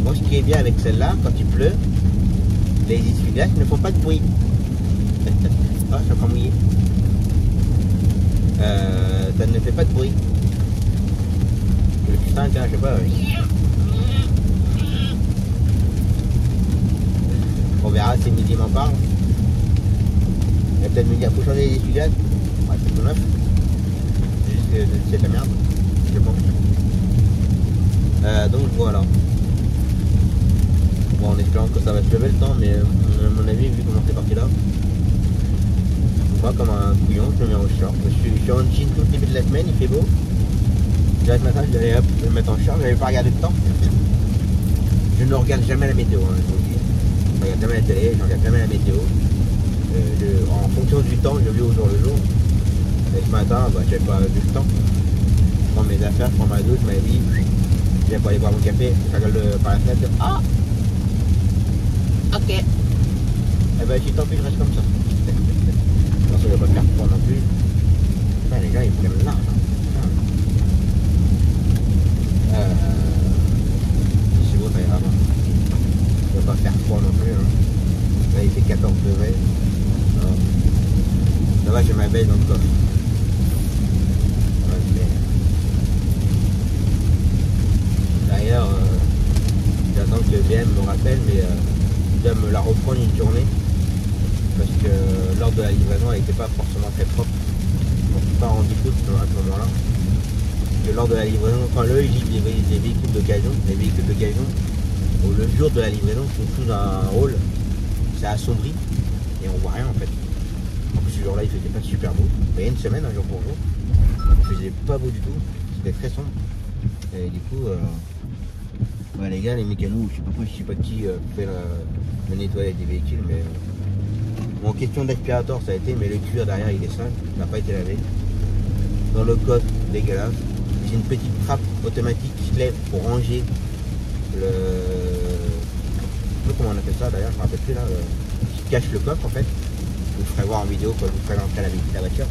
Moi, ce qui est bien avec celle-là, quand il pleut, les essuie-glaces ne font pas de bruit. Ah, je suis encore mouillé. Ça ne fait pas de bruit. Le putain, tiens, je sais pas. On verra si midi m'en parle. Il va peut-être me dire, faut changer les essuie-glaces. Ouais, c'est tout neuf. C'est juste que c'est de la merde. Je pense. Donc voilà. Bon, en espérant que ça va se lever le temps, mais à mon avis, vu comment c'est parti là, moi comme un couillon, je me mets en short. Je suis en jean tout le début de la semaine, il fait beau. Là ce matin, je vais aller me mettre en short, j'avais pas regardé le temps. Je ne regarde jamais la météo, hein, je vous le dis. Je regarde jamais la télé, je regarde jamais la météo. En fonction du temps, je vis au jour le jour. Et ce matin, bah, j'avais pas vu le temps. Je prends mes affaires, je prends ma douche, ma vie. Je vais pas aller boire mon café, je regarde par la fenêtre. Ah, ok. Eh ben, si tant pis, je reste comme ça. Non, ça ne va pas faire froid non plus. Putain, les gars, ils prennent large. C'est beau, ça ira pas. Ça ne va pas faire froid non plus. Hein. Là, il fait 14 degrés. Alors, ça va, j'ai ma belle dans le coffre. D'ailleurs, j'attends que le BM me rappelle, mais il doit me la reprendre une journée. Parce que lors de la livraison, elle n'était pas forcément très propre. Je m'en suis pas rendu compte à ce moment-là. Que lors de la livraison, quand eux ils disent des véhicules d'occasion, le jour de la livraison, sont sous un hall, c'est assombri et on voit rien en fait. En plus ce jour-là il faisait pas super beau. Il y a une semaine, un jour pour jour, il faisait pas beau du tout, c'était très sombre. Et du coup, bah, les gars, les mécanos, je sais pas qui fait le nettoyage des véhicules, mais bon, question d'aspirateur ça a été, mais le cuir derrière il est sale, il n'a pas été lavé. Dans le coffre, dégueulasse. J'ai une petite trappe automatique qui se lève pour ranger le... Je sais pas comment on appelle ça d'ailleurs, je me rappelle plus là, qui cache le coffre en fait. Je vous ferai voir en vidéo quand je vous présenterai la voiture.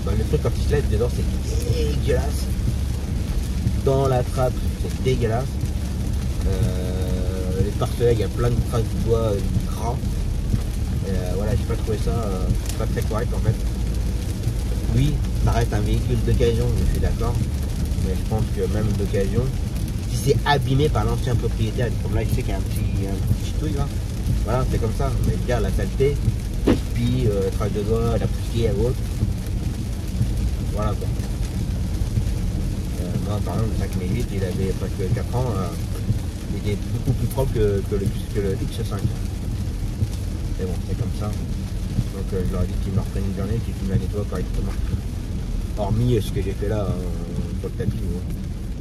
Bah, le truc quand il se lève dedans c'est dégueulasse. Dans la trappe c'est dégueulasse. Les pare-soleils, il y a plein de traces de doigts gras. Voilà, j'ai pas trouvé ça pas très correct en fait. Oui, ça reste un véhicule d'occasion, je suis d'accord, mais je pense que même d'occasion, si c'est abîmé par l'ancien propriétaire, comme là je sais qu'il y a un petit truc là, voilà, c'est comme ça, mais dire la saleté, puis trace de doigts, la poussière et autres, voilà quoi. Moi par exemple le 5008, il avait presque 4 ans, il était beaucoup plus propre que le X5. Mais bon, c'est comme ça. Donc je leur ai dit qu'ils me reprennent une journée, qu'ils me la nettoient correctement. Hormis ce que j'ai fait là sur le tapis,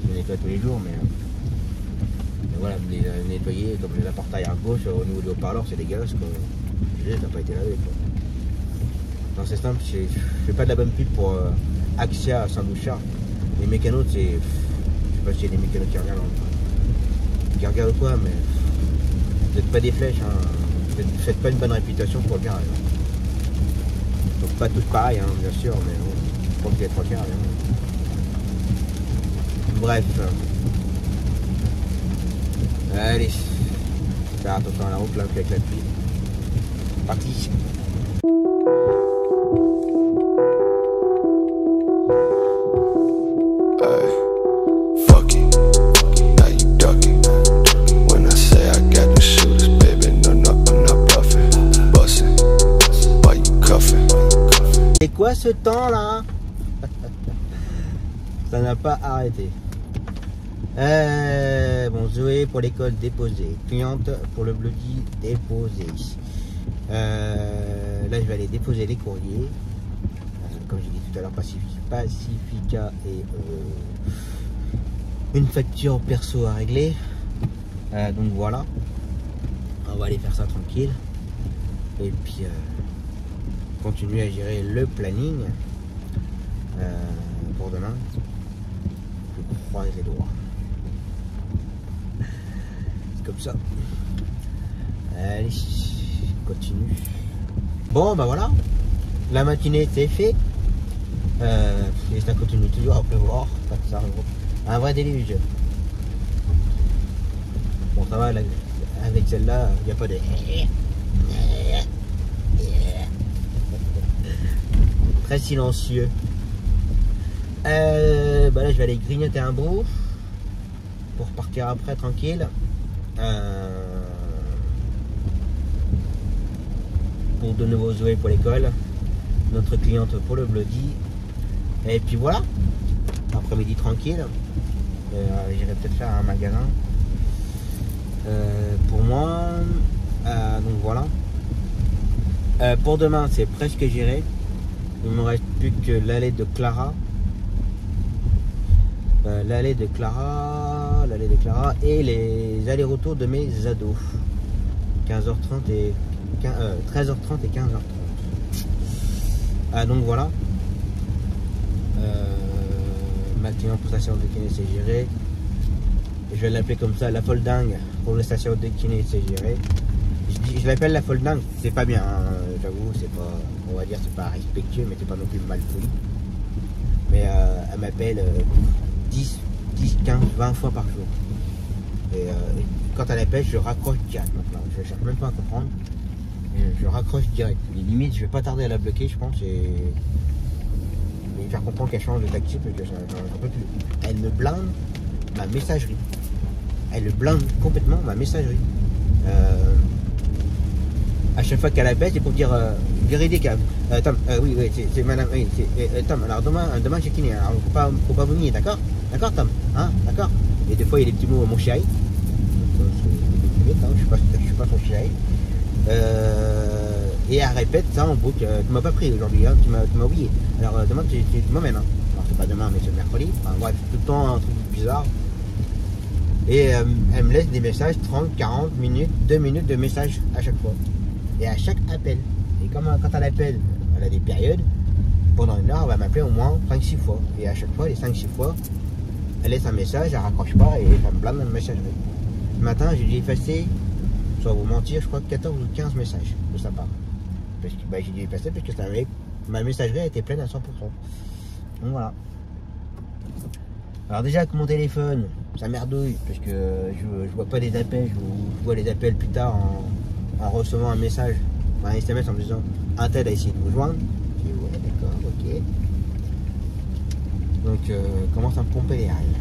je les nettoie tous les jours, mais voilà, les nettoyer comme les apports arrière gauche au niveau du haut-parleur, c'est dégueulasse quoi. Ça n'a pas été lavé quoi. Non, c'est simple, je fais pas de la bonne pub pour Axia à Saint-Bouchard. Les mécanos, c'est. Je sais pas si c'est des mécanos qui regardent. Qui regardent quoi, mais. Vous n'êtes pas des flèches, hein. Vous faites pas une bonne réputation pour le garage. Donc pas tous pareils, hein, bien sûr, mais bon, je pense qu'il y a 3 quarts. Hein. Bref. Allez. Faire attention à la route là, avec la pluie. Parti. C'est quoi ce temps là? Ça n'a pas arrêté. Bon, Zoé pour l'école déposée. Cliente pour le bloody déposé. Là je vais aller déposer les courriers. Comme j'ai dit tout à l'heure, Pacifica et une facture perso à régler. Donc voilà. On va aller faire ça tranquille. Et puis continuer à gérer le planning pour demain. Je croise les doigts. C'est comme ça. Allez, continue. Bon, bah voilà. La matinée, c'est fait. Et ça continue toujours à pleuvoir. Ça, un vrai déluge. Bon, ça va, là, avec celle-là, il n'y a pas de... Très silencieux. Bah là, je vais aller grignoter un bout pour partir après tranquille. Pour de nouveau Zoé pour l'école, notre cliente pour le bloody. Et puis voilà, après-midi tranquille. J'irai peut-être faire un magasin pour moi. Donc voilà. Pour demain, c'est presque géré. Il ne me reste plus que l'allée de Clara. l'allée de Clara et les allers-retours de mes ados. 15h30 et 13h30 et 15h30. Ah, donc voilà. Maintenant pour station de kiné c'est géré. Je vais l'appeler comme ça, la folle dingue pour la station de kiné c'est géré. Je l'appelle la folle dingue, c'est pas bien, hein, j'avoue, c'est pas, on va dire, c'est pas respectueux, mais c'est pas non plus mal poli. Mais elle m'appelle 10, 15, 20 fois par jour. Et quand elle appelle, je raccroche direct maintenant. Je cherche même pas à comprendre. Je raccroche direct. Limite, je vais pas tarder à la bloquer, je pense, et faire comprendre qu'elle change de taxi parce que j'en peux plus. Elle me blinde ma messagerie. Elle me blinde complètement ma messagerie. À chaque fois qu'elle appelle, c'est pour dire véridique. Tom, oui, c'est madame. Oui, Tom, alors demain j'ai kiné. Alors faut pas vomir, d'accord? D'accord, Tom? Hein? D'accord? Et des fois il y a des petits mots, mon chéri. Je suis pas son chéri. Et elle répète ça en boucle. Tu m'as pas pris aujourd'hui, hein, tu m'as oublié. Alors demain tu m'emmènes. Hein. Alors c'est pas demain, mais c'est mercredi. Enfin bref, tout le temps un truc bizarre. Et elle me laisse des messages 30, 40 minutes, 2 minutes de messages à chaque fois. Et à chaque appel. Et quand elle appelle, elle a des périodes. Pendant une heure, elle va m'appeler au moins 5-6 fois. Et à chaque fois, les 5-6 fois, elle laisse un message, elle raccroche pas et ça me blâme dans le messagerie. Ce matin, j'ai dû effacer, sans vous mentir, je crois 14 ou 15 messages de sa part. Parce que j'ai dû effacer parce que ma messagerie était pleine à 100%. Donc voilà. Alors déjà avec mon téléphone, ça merdouille parce que je vois pas les appels, je vois les appels plus tard en recevant un message, un SMS en me disant un tel a essayé de vous joindre. Je dis ouais d'accord, ok. Donc commence à me pomper les ailes.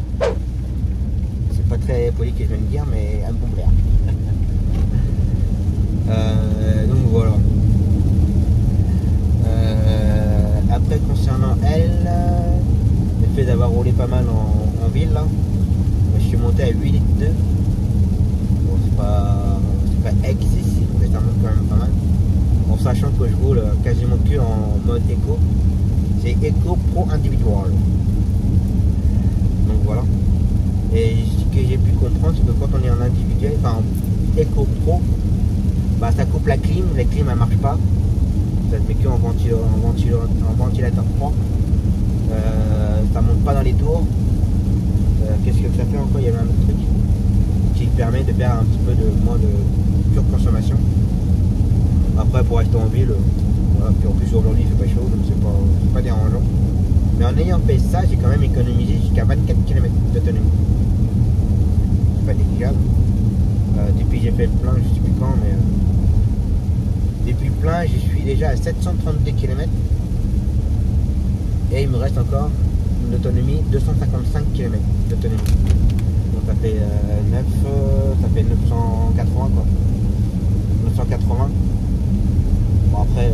C'est pas très poli que je viens de dire, mais elle me pompe l'air. Donc voilà. Après concernant elle, le fait d'avoir roulé pas mal en ville là, je suis monté à 8 litres 2. Bon, c'est pas excessif, mais ça monte quand même pas mal. En sachant que je roule quasiment que en mode éco. C'est éco pro individual. Donc voilà. Et ce que j'ai pu comprendre, c'est que quand on est en individuel, enfin en éco pro, bah ça coupe la clim elle marche pas. Ça te met que en ventilateur froid. Ça monte pas dans les tours. Qu'est-ce que ça fait encore? Il y avait un autre truc qui permet de faire un petit peu de moins de surconsommation. Après pour rester en ville, voilà. Puis en plus aujourd'hui il fait pas chaud, donc c'est pas dérangeant. Mais en ayant fait ça, j'ai quand même économisé jusqu'à 24 km d'autonomie. C'est pas négligeable. Depuis j'ai fait le plein, je sais plus quand, mais depuis plein, je suis déjà à 732 km. Et il me reste encore une autonomie 255 km d'autonomie. Donc ça fait 980 quoi. 980. Bon après,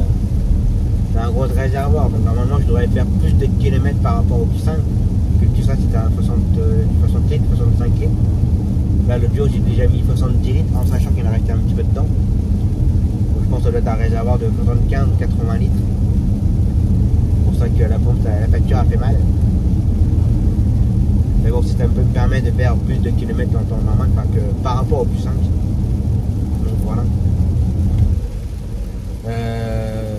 c'est un gros réservoir, donc normalement je devrais faire plus de kilomètres par rapport au Q5. Que le Q5 c'était à 60 litres, 65 litres. Là l'autre jour j'ai déjà mis 70 litres en sachant qu'il en restait un petit peu dedans. Donc je pense que ça doit être un réservoir de 75 ou 80 litres. C'est pour ça que la pompe, la facture a fait mal. Mais bon, si ça me permet de faire plus de kilomètres en temps normal, enfin que par rapport au Q5. Donc voilà.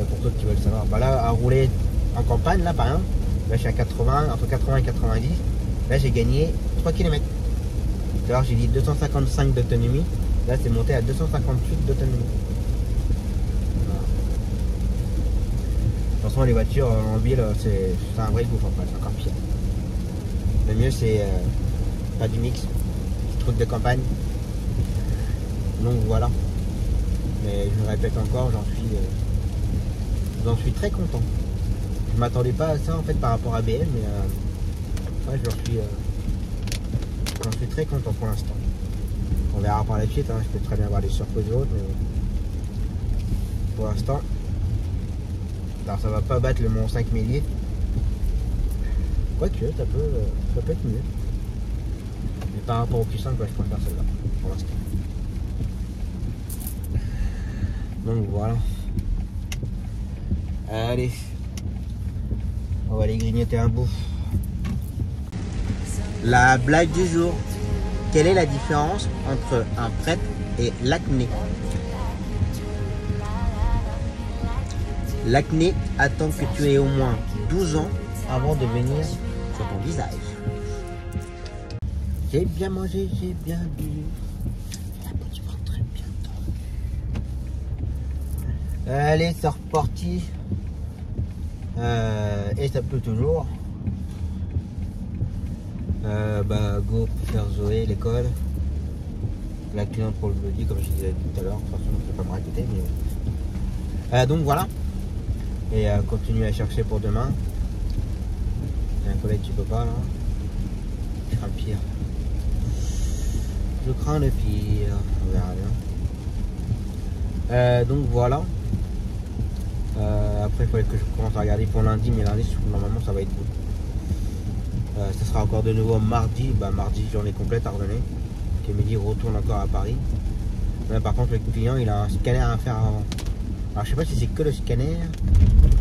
Pour ceux qui veulent savoir, bah là à rouler en campagne, là par exemple, là je suis à 80, entre 80 et 90, là j'ai gagné 3 km. Alors j'ai dit 255 d'autonomie, là c'est monté à 258 d'autonomie. Voilà. De toute façon les voitures en ville c'est un vrai gouffre, après c'est encore pire. Le mieux c'est pas du mix, petite route de campagne. Donc voilà. Mais je me répète encore, j'en suis très content. Je m'attendais pas à ça en fait par rapport à BM, mais ouais, j'en suis très content pour l'instant. On verra par la suite, hein. Je peux très bien avoir des surprises autres, mais pour l'instant, alors ça va pas battre le Mont 5000 litres. Quoique, ça peut être mieux. Mais par rapport au Q5, je préfère celle-là pour l'instant. Donc voilà. Allez. On va aller grignoter un bout. La blague du jour. Quelle est la différence entre un prêtre et l'acné? L'acné attend que tu aies au moins 12 ans avant de venir sur ton visage. J'ai bien mangé, j'ai bien bu. La petite très bientôt. Allez, c'est reparti. Et ça pleut toujours. Go faire Zoé, l'école. La cliente pour le bloody, comme je disais tout à l'heure. De toute façon, je ne vais pas me répéter. Mais... donc voilà. Et continue à chercher pour demain. Il y a un collègue qui peut pas là. Je crains le pire. Je crains le pire. On verra bien. Donc voilà. Après il faudrait que je commence à regarder pour lundi, mais lundi normalement ça va être bon. Ça sera encore de nouveau mardi. Mardi journée complète à redonner. Midi retourne encore à Paris. Là, par contre le client il a un scanner à faire avant. Alors je sais pas si c'est que le scanner,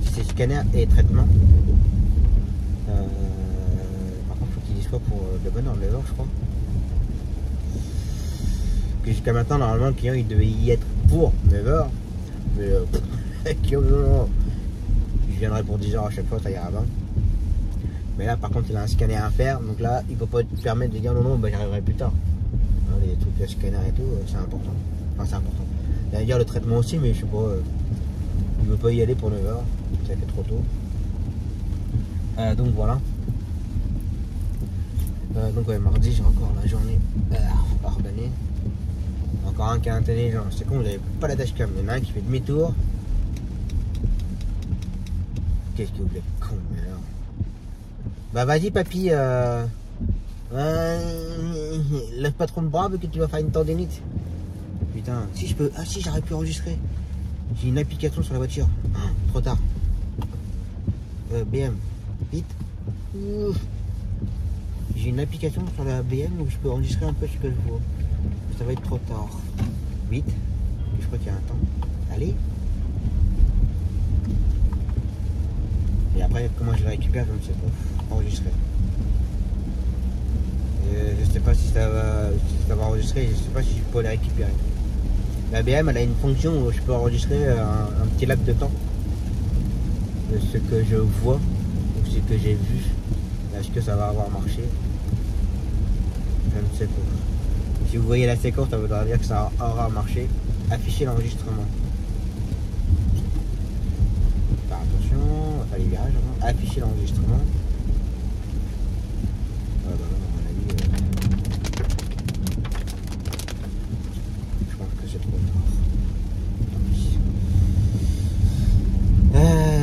si c'est scanner et traitement. Par contre il faut qu'il y soit pour de bonne heure de l'heure, je crois. Que jusqu'à maintenant normalement le client il devait y être pour 9h. Mais je viendrai pour 10h à chaque fois, ça ira avant. Mais là par contre il a un scanner à faire, donc là il peut pas te permettre de dire non j'arriverai plus tard. Les trucs de scanner et tout, c'est important. Enfin c'est important. D'ailleurs le traitement aussi, mais je sais pas, il veut pas y aller pour 9h, ça fait trop tôt. Donc voilà. Donc ouais, mardi j'ai encore la journée à redonner. Encore un qui est intelligent, c'est con, vous n'avez pas la dashcam, il y en a un qui fait demi-tour. Qu'est-ce que vous voulez, con, mais alors. Vas-y papy, lève pas trop le bras que tu vas faire une tendinite. Putain, si je peux, si j'aurais pu enregistrer. J'ai une application sur la voiture. Trop tard. BM, vite. J'ai une application sur la BM où je peux enregistrer un peu ce que je vois. Ça va être trop tard. Vite. Je crois qu'il y a un temps. Allez. Et après, comment je le récupère, je ne sais pas. Enregistrer. Je sais pas si ça va enregistrer, je sais pas si je peux les récupérer. La BM elle a une fonction où je peux enregistrer un petit laps de temps de ce que je vois ou ce que j'ai vu. Est-ce que ça va avoir marché? Je ne sais pas. Si vous voyez la séquence, ça voudra dire que ça aura marché. Afficher l'enregistrement. Faire attention, on va faire les virages. Afficher l'enregistrement.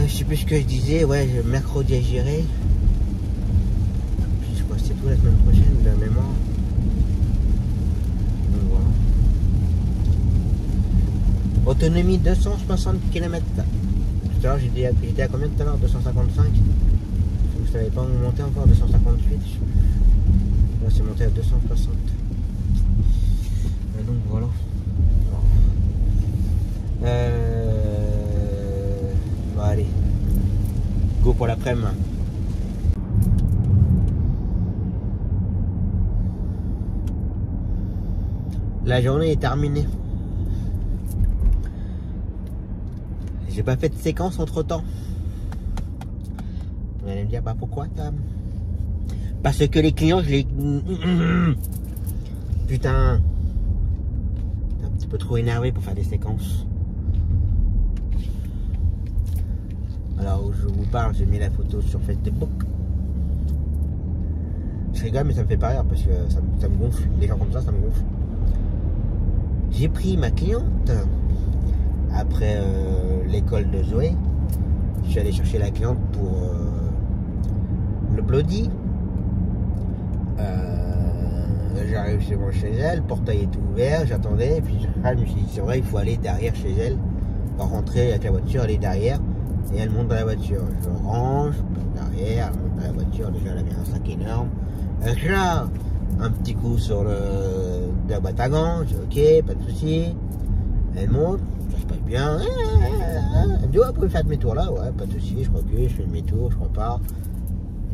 Je sais plus ce que je disais, ouais, mercredi à gérer. Je crois que c'est tout la semaine prochaine, de la mémoire. Donc voilà. Autonomie 260 km. Tout à l'heure j'étais à combien tout à l'heure? 255. Donc ça n'avait pas monté encore, 258. Là c'est monté à 260. Et donc voilà. Allez, go pour l'après-midi. La journée est terminée. J'ai pas fait de séquence entre temps. Vous allez me dire, pourquoi Tam? Parce que les clients, je les... Putain. T'es un petit peu trop énervé pour faire des séquences. Alors où je vous parle, j'ai mis la photo sur Facebook. Je rigole mais ça me fait pas rire parce que ça me gonfle. Des gens comme ça me gonfle. J'ai pris ma cliente après l'école de Zoé. Je suis allé chercher la cliente pour le bloody. J'arrive chez elle, le portail est ouvert, j'attendais, et puis je me suis dit c'est vrai, il faut aller derrière chez elle, pas rentrer avec la voiture, aller derrière. Et elle monte dans la voiture. Je range, derrière, elle monte dans la voiture. Déjà, elle avait un sac énorme. Là, un petit coup sur de la boîte à gants. Je dis ok, pas de souci. Elle monte, ça se passe bien. Elle me dit ouais, vous pouvez faire demi-tour là. Ouais, pas de souci. Je crois que je fais demi-tour, je repars.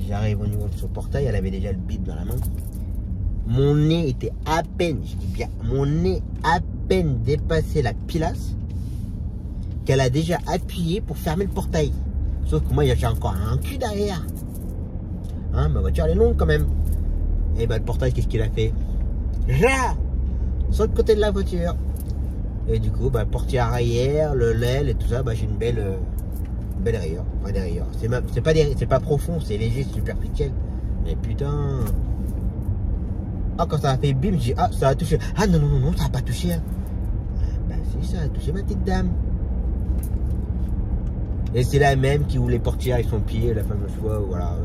J'arrive au niveau de son portail, elle avait déjà le bip dans la main. Mon nez était à peine, je dis bien, mon nez à peine dépassé la pilasse qu'elle a déjà appuyé pour fermer le portail. Sauf que moi, j'ai encore un cul derrière. Hein, ma voiture, elle est longue quand même. Et bah, le portail, qu'est-ce qu'il a fait? Là, sur le côté de la voiture. Et du coup, bah, portière arrière, le l'aile et tout ça, bah, j'ai une belle rayure. Enfin, des rayures. C'est pas profond, c'est léger, c'est superficiel. Mais putain. Ah, quand ça a fait bim, j'ai dit, ah, ça a touché. Ah, non, non, non, non, ça a pas touché. Hein. Bah, si, ça a touché ma petite dame. Et c'est la même qui ouvre les portières avec son pied, la fameuse fois, voilà.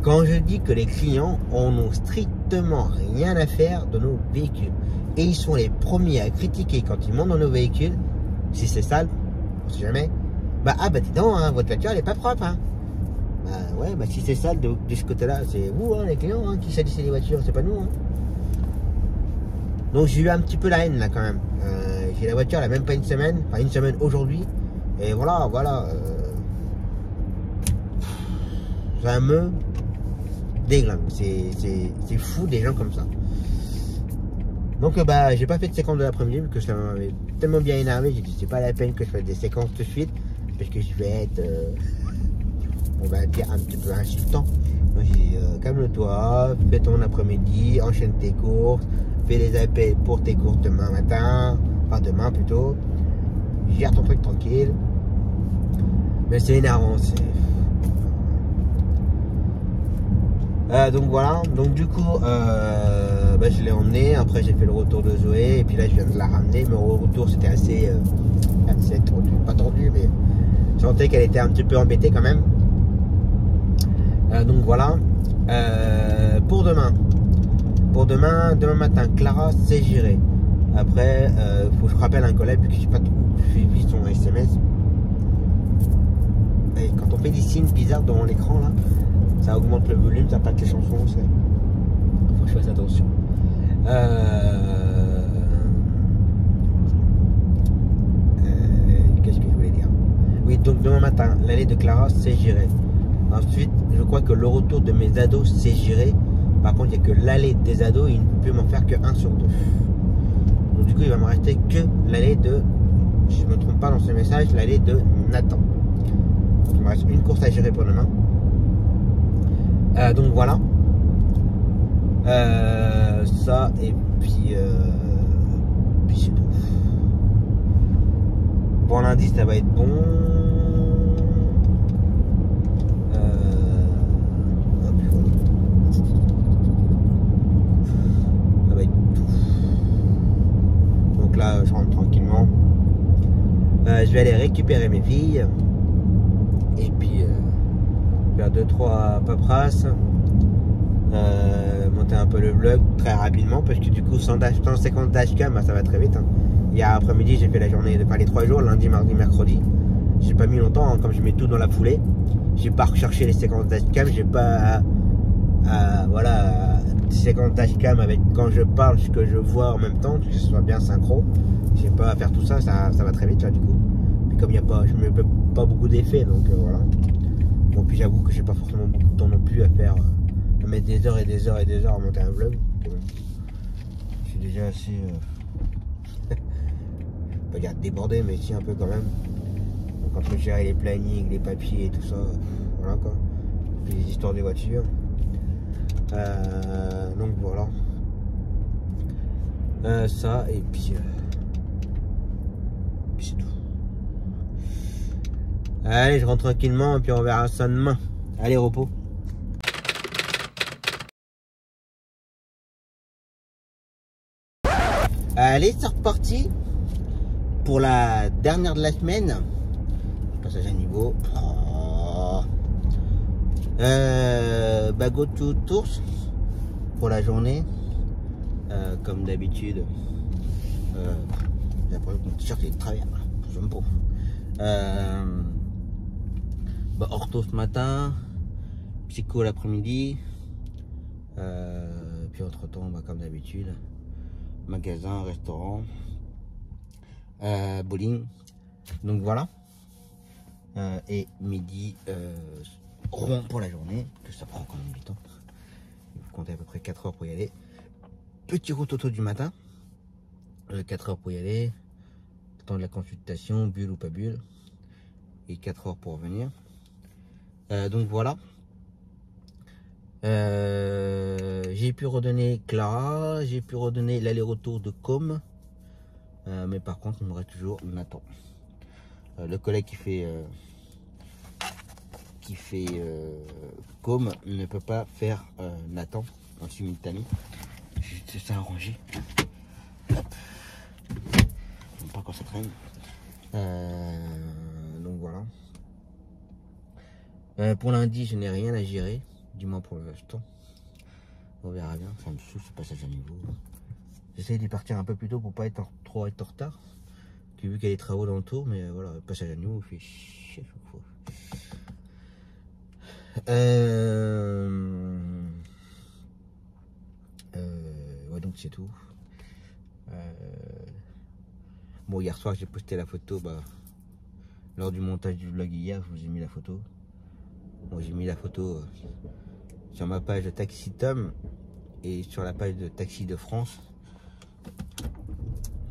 Quand je dis que les clients en ont strictement rien à faire de nos véhicules, et ils sont les premiers à critiquer quand ils montent dans nos véhicules, si c'est sale, on sait jamais, bah dis donc, hein, votre voiture elle est pas propre, hein. Bah ouais, bah si c'est sale de ce côté-là, c'est vous, hein, les clients, hein, qui salissez les voitures, c'est pas nous, hein. Donc j'ai eu un petit peu la haine là quand même. J'ai la voiture, elle a même pas une semaine, enfin une semaine aujourd'hui, et voilà, ça me déglingue, c'est fou des gens comme ça. Donc bah j'ai pas fait de séquence de l'après-midi vu que ça m'avait tellement bien énervé, j'ai dit c'est pas la peine que je fasse des séquences tout de suite parce que je vais être on va dire un petit peu insultant. Moi j'ai dit calme-toi, fais ton après-midi, enchaîne tes courses, fais les appels pour tes courses demain matin, enfin demain plutôt, gère ton truc tranquille. Mais c'est énervant, donc voilà, donc du coup bah, je l'ai emmené, après j'ai fait le retour de Zoé et puis là je viens de la ramener, mais au retour c'était assez tendu, pas tendu mais je sentais qu'elle était un petit peu embêtée quand même. Donc voilà, pour demain matin, Clara s'est gérée. Après faut que je rappelle un collègue puisque je n'ai pas trop suivi son SMS. Et quand on fait des signes bizarres devant l'écran là, ça augmente le volume, ça passe les chansons, faut que je fasse attention. Qu'est-ce que je voulais dire? Oui, donc demain matin, l'allée de Clara, c'est géré. Ensuite, je crois que le retour de mes ados, c'est géré. Par contre, il n'y a que l'allée des ados, il ne peut m'en faire que 1 sur 2. Donc du coup, il va me rester que l'allée de, si je ne me trompe pas dans ce message, l'allée de Nathan. Donc, il me reste une course à gérer pour demain. Donc voilà, ça et puis c'est tout. Pour lundi ça va être bon. Ça va être tout. Donc là je rentre tranquillement. Je vais aller récupérer mes filles et puis faire 2-3 paperasses, monter un peu le vlog très rapidement parce que du coup 150 dashcam, bah, ça va très vite, hein. Hier après-midi j'ai fait la journée, enfin les 3 jours, lundi, mardi, mercredi. J'ai pas mis longtemps, hein, comme je mets tout dans la foulée. J'ai pas recherché les séquences dashcam, j'ai pas voilà, séquences dashcam avec quand je parle ce que je vois en même temps, que ce soit bien synchro. J'ai pas à faire tout ça, ça va très vite là du coup. Puis comme il y a pas, je me fais pas beaucoup d'effets, donc voilà. Bon, puis j'avoue que j'ai pas forcément beaucoup de temps non plus à faire, à mettre des heures et des heures et des heures à monter un vlog. Je suis déjà assez, pas dire débordé, mais si un peu quand même. Donc entre gérer les plannings, les papiers et tout ça, voilà quoi. Puis les histoires des voitures. Donc voilà. Ça et puis c'est tout. Allez, je rentre tranquillement et puis on verra ça demain. Allez, repos. Allez, c'est reparti pour la dernière de la semaine. Passage à niveau. Oh. Go to Tours pour la journée. Comme d'habitude. J'ai l'impression que mon t-shirt est de travers. J'aime pas. Ortho ce matin, psycho l'après-midi, puis entre temps comme d'habitude, magasin, restaurant, bowling, donc voilà. Et midi rond pour la journée, que ça prend quand même du temps. Vous comptez à peu près 4 heures pour y aller. Petit rototo du matin, 4 heures pour y aller, temps de la consultation, bulle ou pas bulle, et 4 heures pour revenir. Donc voilà. J'ai pu redonner Clara, j'ai pu redonner l'aller-retour de Com, mais par contre il me reste toujours Nathan, le collègue qui fait Com ne peut pas faire Nathan en simultané. Juste ça arrangé. Hop. J'aime pas quand ça traîne. Donc voilà. Pour lundi, je n'ai rien à gérer, du moins pour l'instant. On verra bien, ça me saoule ce passage à niveau. J'essaye d'y partir un peu plus tôt pour pas trop être en retard. J'ai vu qu'il y a des travaux dans le tour, mais voilà, le passage à niveau fait chier à chaque fois. Ouais, donc c'est tout. Bon, hier soir j'ai posté la photo, lors du montage du vlog hier, je vous ai mis la photo. Bon, j'ai mis la photo sur ma page de Taxi Tom et sur la page de Taxi de France.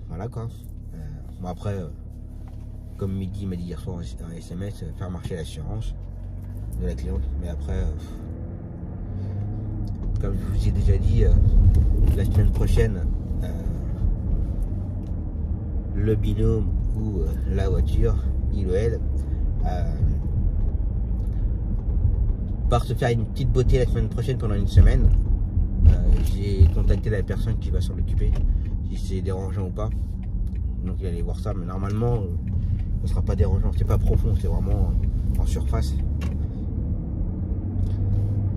Voilà quoi. Bon après, comme Midi m'a dit hier soir un SMS, faire marcher l'assurance de la cliente. Mais après, comme je vous ai déjà dit, la semaine prochaine, le binôme ou la voiture, il ou elle, part se faire une petite beauté la semaine prochaine pendant une semaine. J'ai contacté la personne qui va s'en occuper, si c'est dérangeant ou pas. Donc il allait voir ça, mais normalement ce sera pas dérangeant, c'est pas profond, c'est vraiment en surface.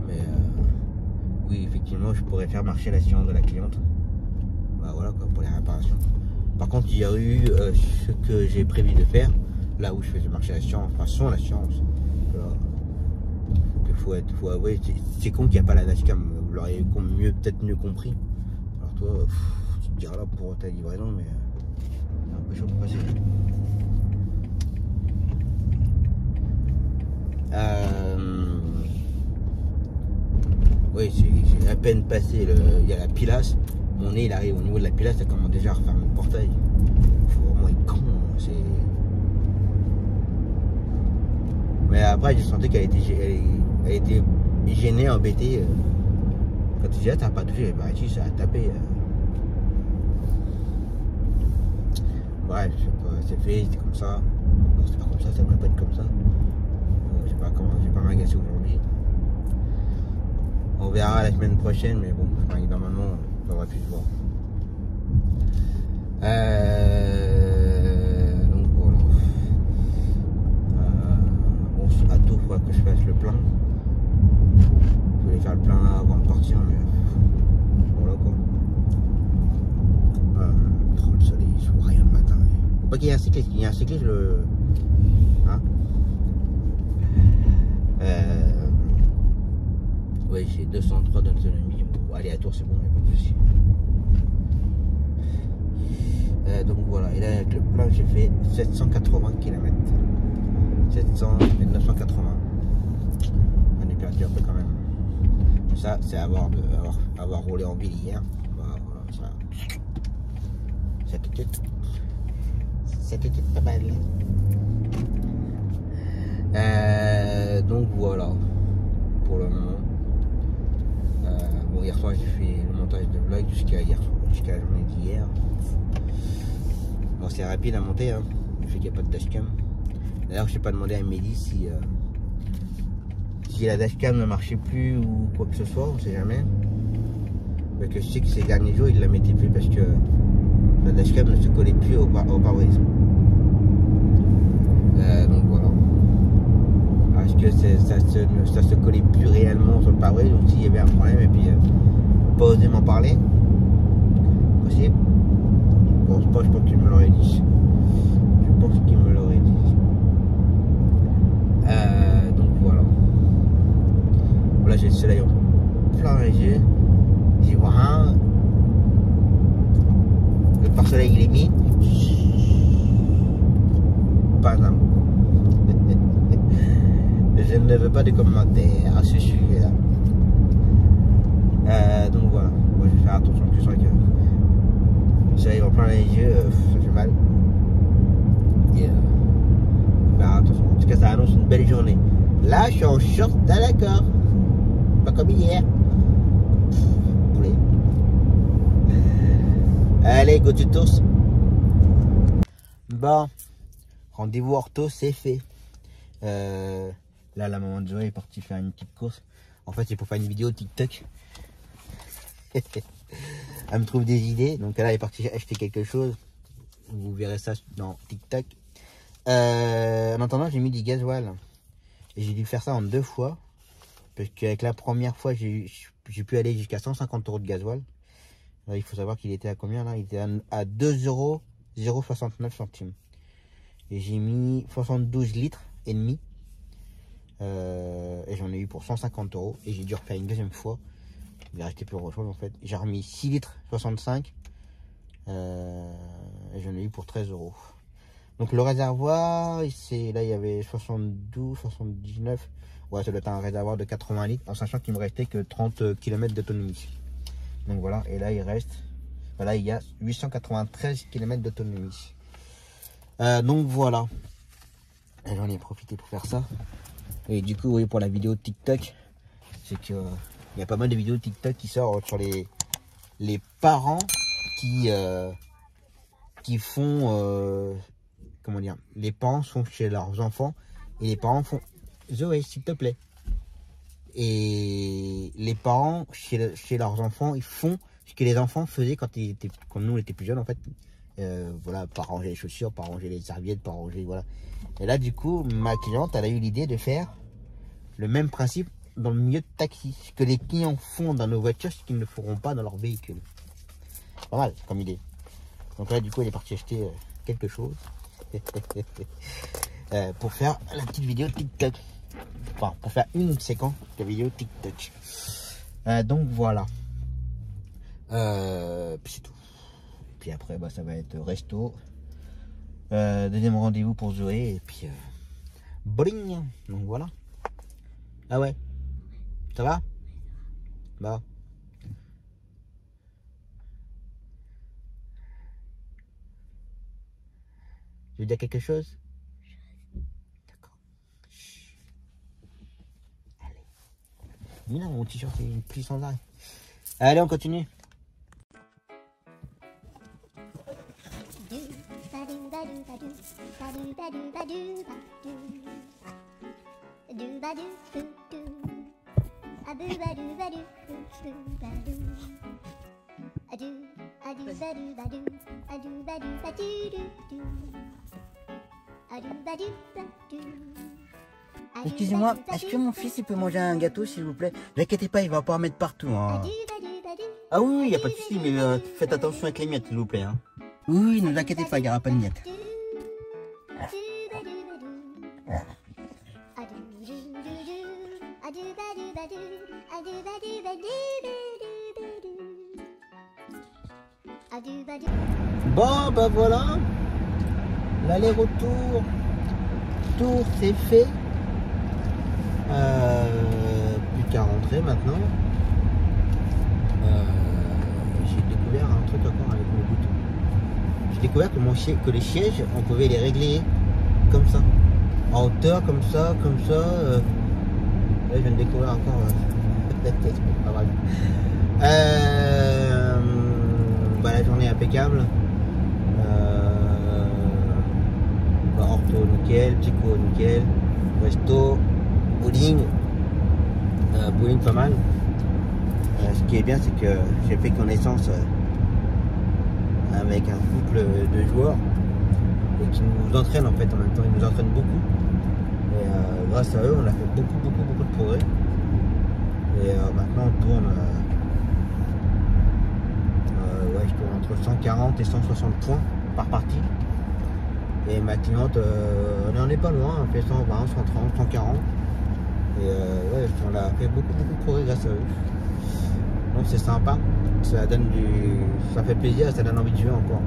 Mais oui, effectivement, je pourrais faire marcher l'assurance de la cliente. Voilà quoi, pour les réparations. Par contre, il y a eu ce que j'ai prévu de faire, là où je faisais marcher l'assurance, enfin son assurance. Faut avouer, c'est con qu'il n'y a pas la dashcam, vous l'auriez peut-être mieux compris. Alors toi, tu te diras là pour ta livraison, mais c'est un peu chaud pour passer. Oui, j'ai à peine passé, il y a la pilasse, mon nez il arrive au niveau de la pilasse, ça commence déjà à refermer le portail. Faut vraiment être con, mais après, j'ai senti qu'elle était gênée, embêtée. Quand tu dis, ah, t'as pas touché, bah si, ça a tapé. Bref, je sais pas, c'est fait, c'est comme ça. Non, c'est pas comme ça devrait pas être comme ça. Je sais pas comment, je vais pas m'agacer aujourd'hui. On verra la semaine prochaine, mais bon, normalement, on devrait plus se voir. Donc voilà. Bon, à tout, il faudra que je fasse le plein. Je voulais faire le plein avant de partir, mais voilà quoi. Le soleil, il se voit rien le matin. Faut pas qu'il y ait un cycliste, il y a un cycliste, hein. Oui, j'ai 203 d'autonomie. Bon, aller à Tours, c'est bon, il n'y a pas de souci. Donc voilà, et là avec le plein, j'ai fait 780 km. 700 et 980. On est perdu un peu quand même. Ça, c'est avoir roulé en ville hier. Voilà, ça c'était pas mal. Donc voilà, pour le moment. Bon, hier soir j'ai fait le montage de vlog jusqu'à la journée d'hier. Bon, c'est rapide à monter, hein. Le fait qu'il n'y a pas de dashcam. D'ailleurs, je n'ai pas demandé à Mehdi si la dashcam ne marchait plus ou quoi que ce soit, on ne sait jamais. Mais que je sais que ces derniers jours, il ne la mettait plus parce que la dashcam ne se collait plus au pare-brise. Donc voilà. Est-ce que ça se collait plus réellement sur le pare-brise ou s'il y avait un problème et puis pas osé m'en parler? Possible. Je pense pas, je pense qu'il me l'aurait dit. Je pense qu'il me l'aurait dit. Donc voilà. Voilà, j'ai le soleil en plein les yeux. J'y vois un. Le pare-soleil il est mis. Pas un mot. Je ne veux pas de commentaires à ce sujet-là. Donc voilà, moi je vais faire attention que je sens que ça arrive en plein les yeux, ça fait mal. Et faire attention. En tout cas, ça annonce une belle journée. Là, je suis en short, d'accord. Pas comme hier. Allez, go to tours. Bon, rendez-vous ortho, c'est fait. Là, la maman de Zoé est partie faire une petite course. En fait, c'est pour faire une vidéo TikTok. Elle me trouve des idées. Donc là, elle est partie acheter quelque chose. Vous verrez ça dans TikTok. En attendant, j'ai mis du gasoil. Et j'ai dû faire ça en 2 fois. Parce qu'avec la première fois, j'ai pu aller jusqu'à 150 € de gasoil. Là, il faut savoir qu'il était à combien là? Il était à 2,069 €. Et j'ai mis 72 litres et demi. Et j'en ai eu pour 150 €. Et j'ai dû refaire une deuxième fois. Il est resté plus grand chose en fait. J'ai remis 6 litres 65. Et j'en ai eu pour 13 €. Donc le réservoir, là il y avait 72, 79. Ouais, ça doit être un réservoir de 80 litres. En sachant qu'il me restait que 30 km d'autonomie. Donc voilà, et là il reste, voilà, il y a 893 km d'autonomie. Donc voilà, j'en ai profité pour faire ça. Et du coup, oui, pour la vidéo TikTok, c'est que il y a pas mal de vidéos TikTok qui sortent sur les parents qui font, comment dire, les parents sont chez leurs enfants et les parents font, Zoé, s'il te plaît. Et les parents, chez leurs enfants, ils font ce que les enfants faisaient quand nous on était plus jeunes en fait. Voilà, pas ranger les chaussures, pas ranger les serviettes, pas ranger, voilà. Et là du coup, ma cliente, elle a eu l'idée de faire le même principe dans le milieu de taxi. Ce que les clients font dans nos voitures, ce qu'ils ne feront pas dans leur véhicule. Pas mal comme idée. Donc là du coup, elle est partie acheter quelque chose pour faire la petite vidéo TikTok. Enfin, pour faire une séquence de vidéo TikTok. Donc voilà. Puis c'est tout. Puis après, bah, ça va être resto. Deuxième rendez-vous pour Zoé. Et puis, bling. Donc voilà. Ah ouais. Ça va? Bah. Tu veux dire quelque chose? Mais non, mon t-shirt est une plie sans arrêt. Allez, on continue. Excusez-moi, est-ce que mon fils il peut manger un gâteau s'il vous plaît? Ne inquiétez pas, il va pas en mettre partout. Hein. Ah oui, il n'y a pas de souci, mais faites attention avec les miettes s'il vous plaît. Hein. Oui, ne vous inquiétez pas, il n'y aura pas de miettes. Bon, bah voilà. L'aller-retour. Tour, c'est fait. Plus qu'à rentrer maintenant. J'ai découvert un truc encore avec mon bouton. J'ai découvert que les sièges, on pouvait les régler comme ça, en hauteur, comme ça, comme ça. Là, je viens de découvrir encore. Pas mal. Bah, la journée est impeccable. Ortho nickel, psycho nickel, resto, bowling, bowling pas mal. Ce qui est bien, c'est que j'ai fait connaissance avec un couple de joueurs et qui nous entraînent en fait en même temps. Ils nous entraînent beaucoup et grâce à eux, on a fait beaucoup de progrès. Et maintenant, on tourne, ouais, je tourne entre 140 et 160 points par partie. Et ma cliente, on n'en est pas loin, elle fait 120, 130, 140. Et ouais, on a fait beaucoup de progrès grâce à eux. Donc c'est sympa, ça donne ça fait plaisir, ça donne envie de jouer encore.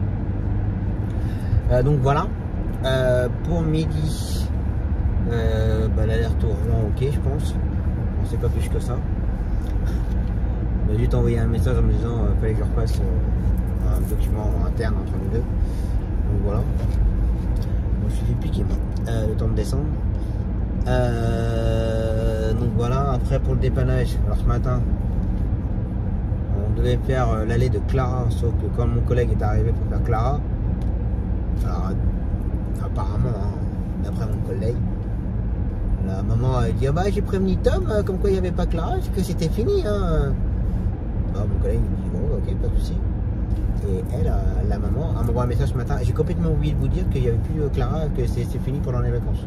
Donc voilà, pour midi, L'aller-retour Rouen, ok, je pense. On sait pas plus que ça. Il m'a juste envoyé un message en me disant fallait que je repasse un document interne entre nous deux. Donc voilà. Bon, je suis piqué moi. Le temps de descendre. Donc voilà, après pour le dépannage, alors ce matin on devait faire l'allée de Clara, sauf que quand mon collègue est arrivé pour faire Clara, alors apparemment, d'après mon collègue, la maman a dit ah bah j'ai prévenu Tom comme quoi il n'y avait pas Clara, que c'était fini hein. Ah, mon collègue il dit bon ok pas de souci. Et elle, la maman, elle m'envoie un message ce matin, j'ai complètement oublié de vous dire qu'il n'y avait plus Clara, que c'est fini pendant les vacances.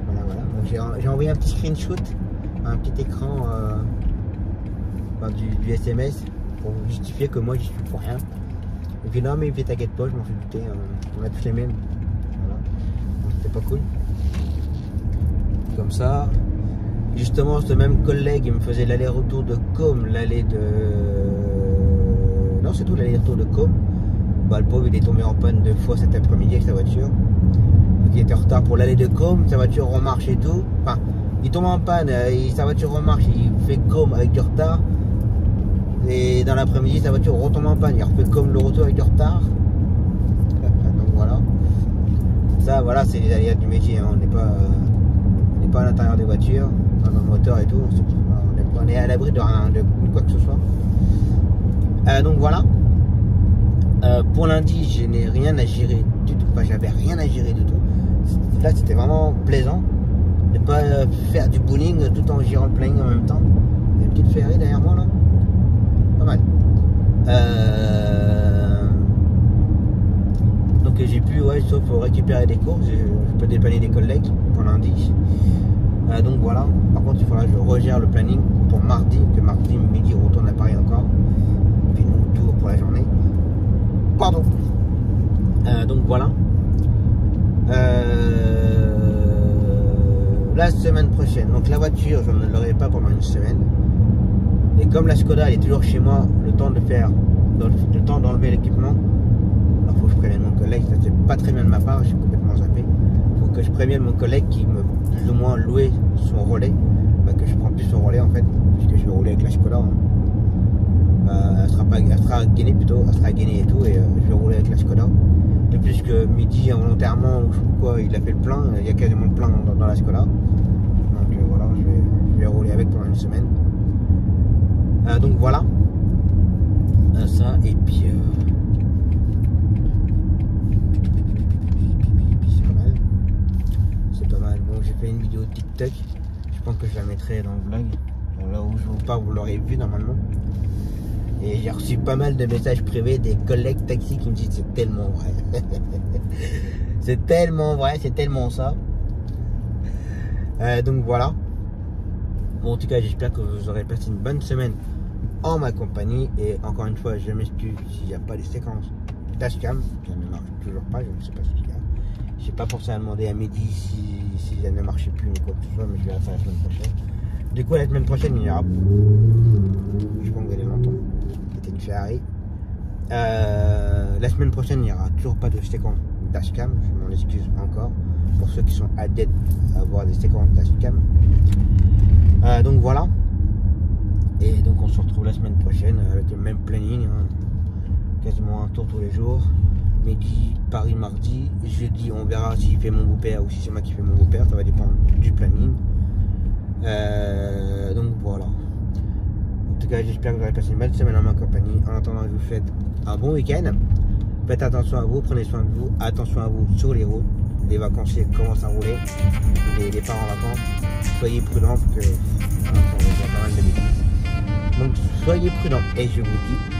Voilà. Donc j'ai envoyé un petit screenshot, un petit écran du SMS pour justifier que moi j'y suis pour rien. Et puis non mais t'inquiète pas, je m'en suis douté, on a tous les mêmes. Voilà. Donc c'était pas cool. Comme ça, justement ce même collègue il me faisait l'aller-retour de Com, l'aller de... Non c'est tout l'aller-retour de Com. Bah le pauvre il est tombé en panne 2 fois cet après-midi avec sa voiture. Il était en retard pour l'aller de Com, sa voiture remarche et tout. Enfin, il tombe en panne, sa voiture remarche, il fait Com avec du retard. Et dans l'après-midi, sa voiture retombe en panne, il refait Com le retour avec du retard. Donc voilà. Ça, voilà, c'est les aléas du métier. Hein. On n'est pas à l'intérieur des voitures, dans le moteur et tout. On est à l'abri de rien, de quoi que ce soit. Donc voilà. Pour lundi, je n'ai rien à gérer du tout. Enfin, j'avais rien à gérer du tout. Là, c'était vraiment plaisant de ne pas faire du bowling tout en gérant le planning en même temps. Il y a une petite ferrée derrière moi là. Pas mal. Donc j'ai pu, sauf récupérer des courses, je peux dépanner des collègues pour lundi. Donc voilà. Par contre, il faudra que je regère le planning pour mardi, que mardi midi on retourne à Paris encore. Puis nous, tour pour la journée. Pardon. Donc voilà. La semaine prochaine, donc la voiture je ne l'aurai pas pendant une semaine, et comme la Skoda elle est toujours chez moi, le temps d'enlever l'équipement, alors faut que je prévienne mon collègue, ça c'est pas très bien de ma part, je suis complètement zappé, faut que je prévienne mon collègue qui me plus ou moins loué son relais, que je prends plus son relais en fait, puisque je vais rouler avec la Skoda, elle sera gainée plutôt, elle sera gainée et tout, et je vais rouler avec la Skoda. De plus que midi involontairement ou quoi, il a fait le plein, il y a quasiment le plein dans la Skoda. Donc voilà, je vais rouler avec pendant une semaine. Donc voilà. Ça et puis c'est pas mal. C'est pas mal. Bon, j'ai fait une vidéo TikTok. Je pense que je la mettrai dans le vlog. Là où je vous parle, vous l'aurez vu normalement. Et j'ai reçu pas mal de messages privés des collègues taxi qui me disent c'est tellement vrai. C'est tellement vrai, c'est tellement ça. Donc voilà. Bon, en tout cas, j'espère que vous aurez passé une bonne semaine en ma compagnie. Et encore une fois, je m'excuse s'il n'y a pas les séquences dashcam. Ça ne marche toujours pas, je ne sais pas ce qu'il y a. Je n'ai pas pensé à demander à midi si ça ne marchait plus ou quoi que ce soit, mais je vais la faire la semaine prochaine. Du coup, la semaine prochaine, il y aura... Je pense que vous allez l'entendre. C'était une Ferrari. La semaine prochaine, il n'y aura toujours pas de séquence dashcam. Je m'en excuse encore pour ceux qui sont adeptes à avoir des séquences dashcam. Donc voilà. Et donc on se retrouve la semaine prochaine avec le même planning. Hein. Quasiment un tour tous les jours. Midi, Paris, mardi. Jeudi, on verra s'il fait mon beau-père ou si c'est moi qui fais mon beau-père. Ça va dépendre du planning. Donc voilà. En tout cas, j'espère que vous aurez passé une belle semaine en ma compagnie. En attendant, je vous souhaite un bon week-end. Faites attention à vous, prenez soin de vous. Attention à vous sur les routes. Les vacanciers commencent à rouler. Les départs en vacances. Soyez prudents parce que on a pas mal de bêtises. Donc soyez prudents. Et je vous dis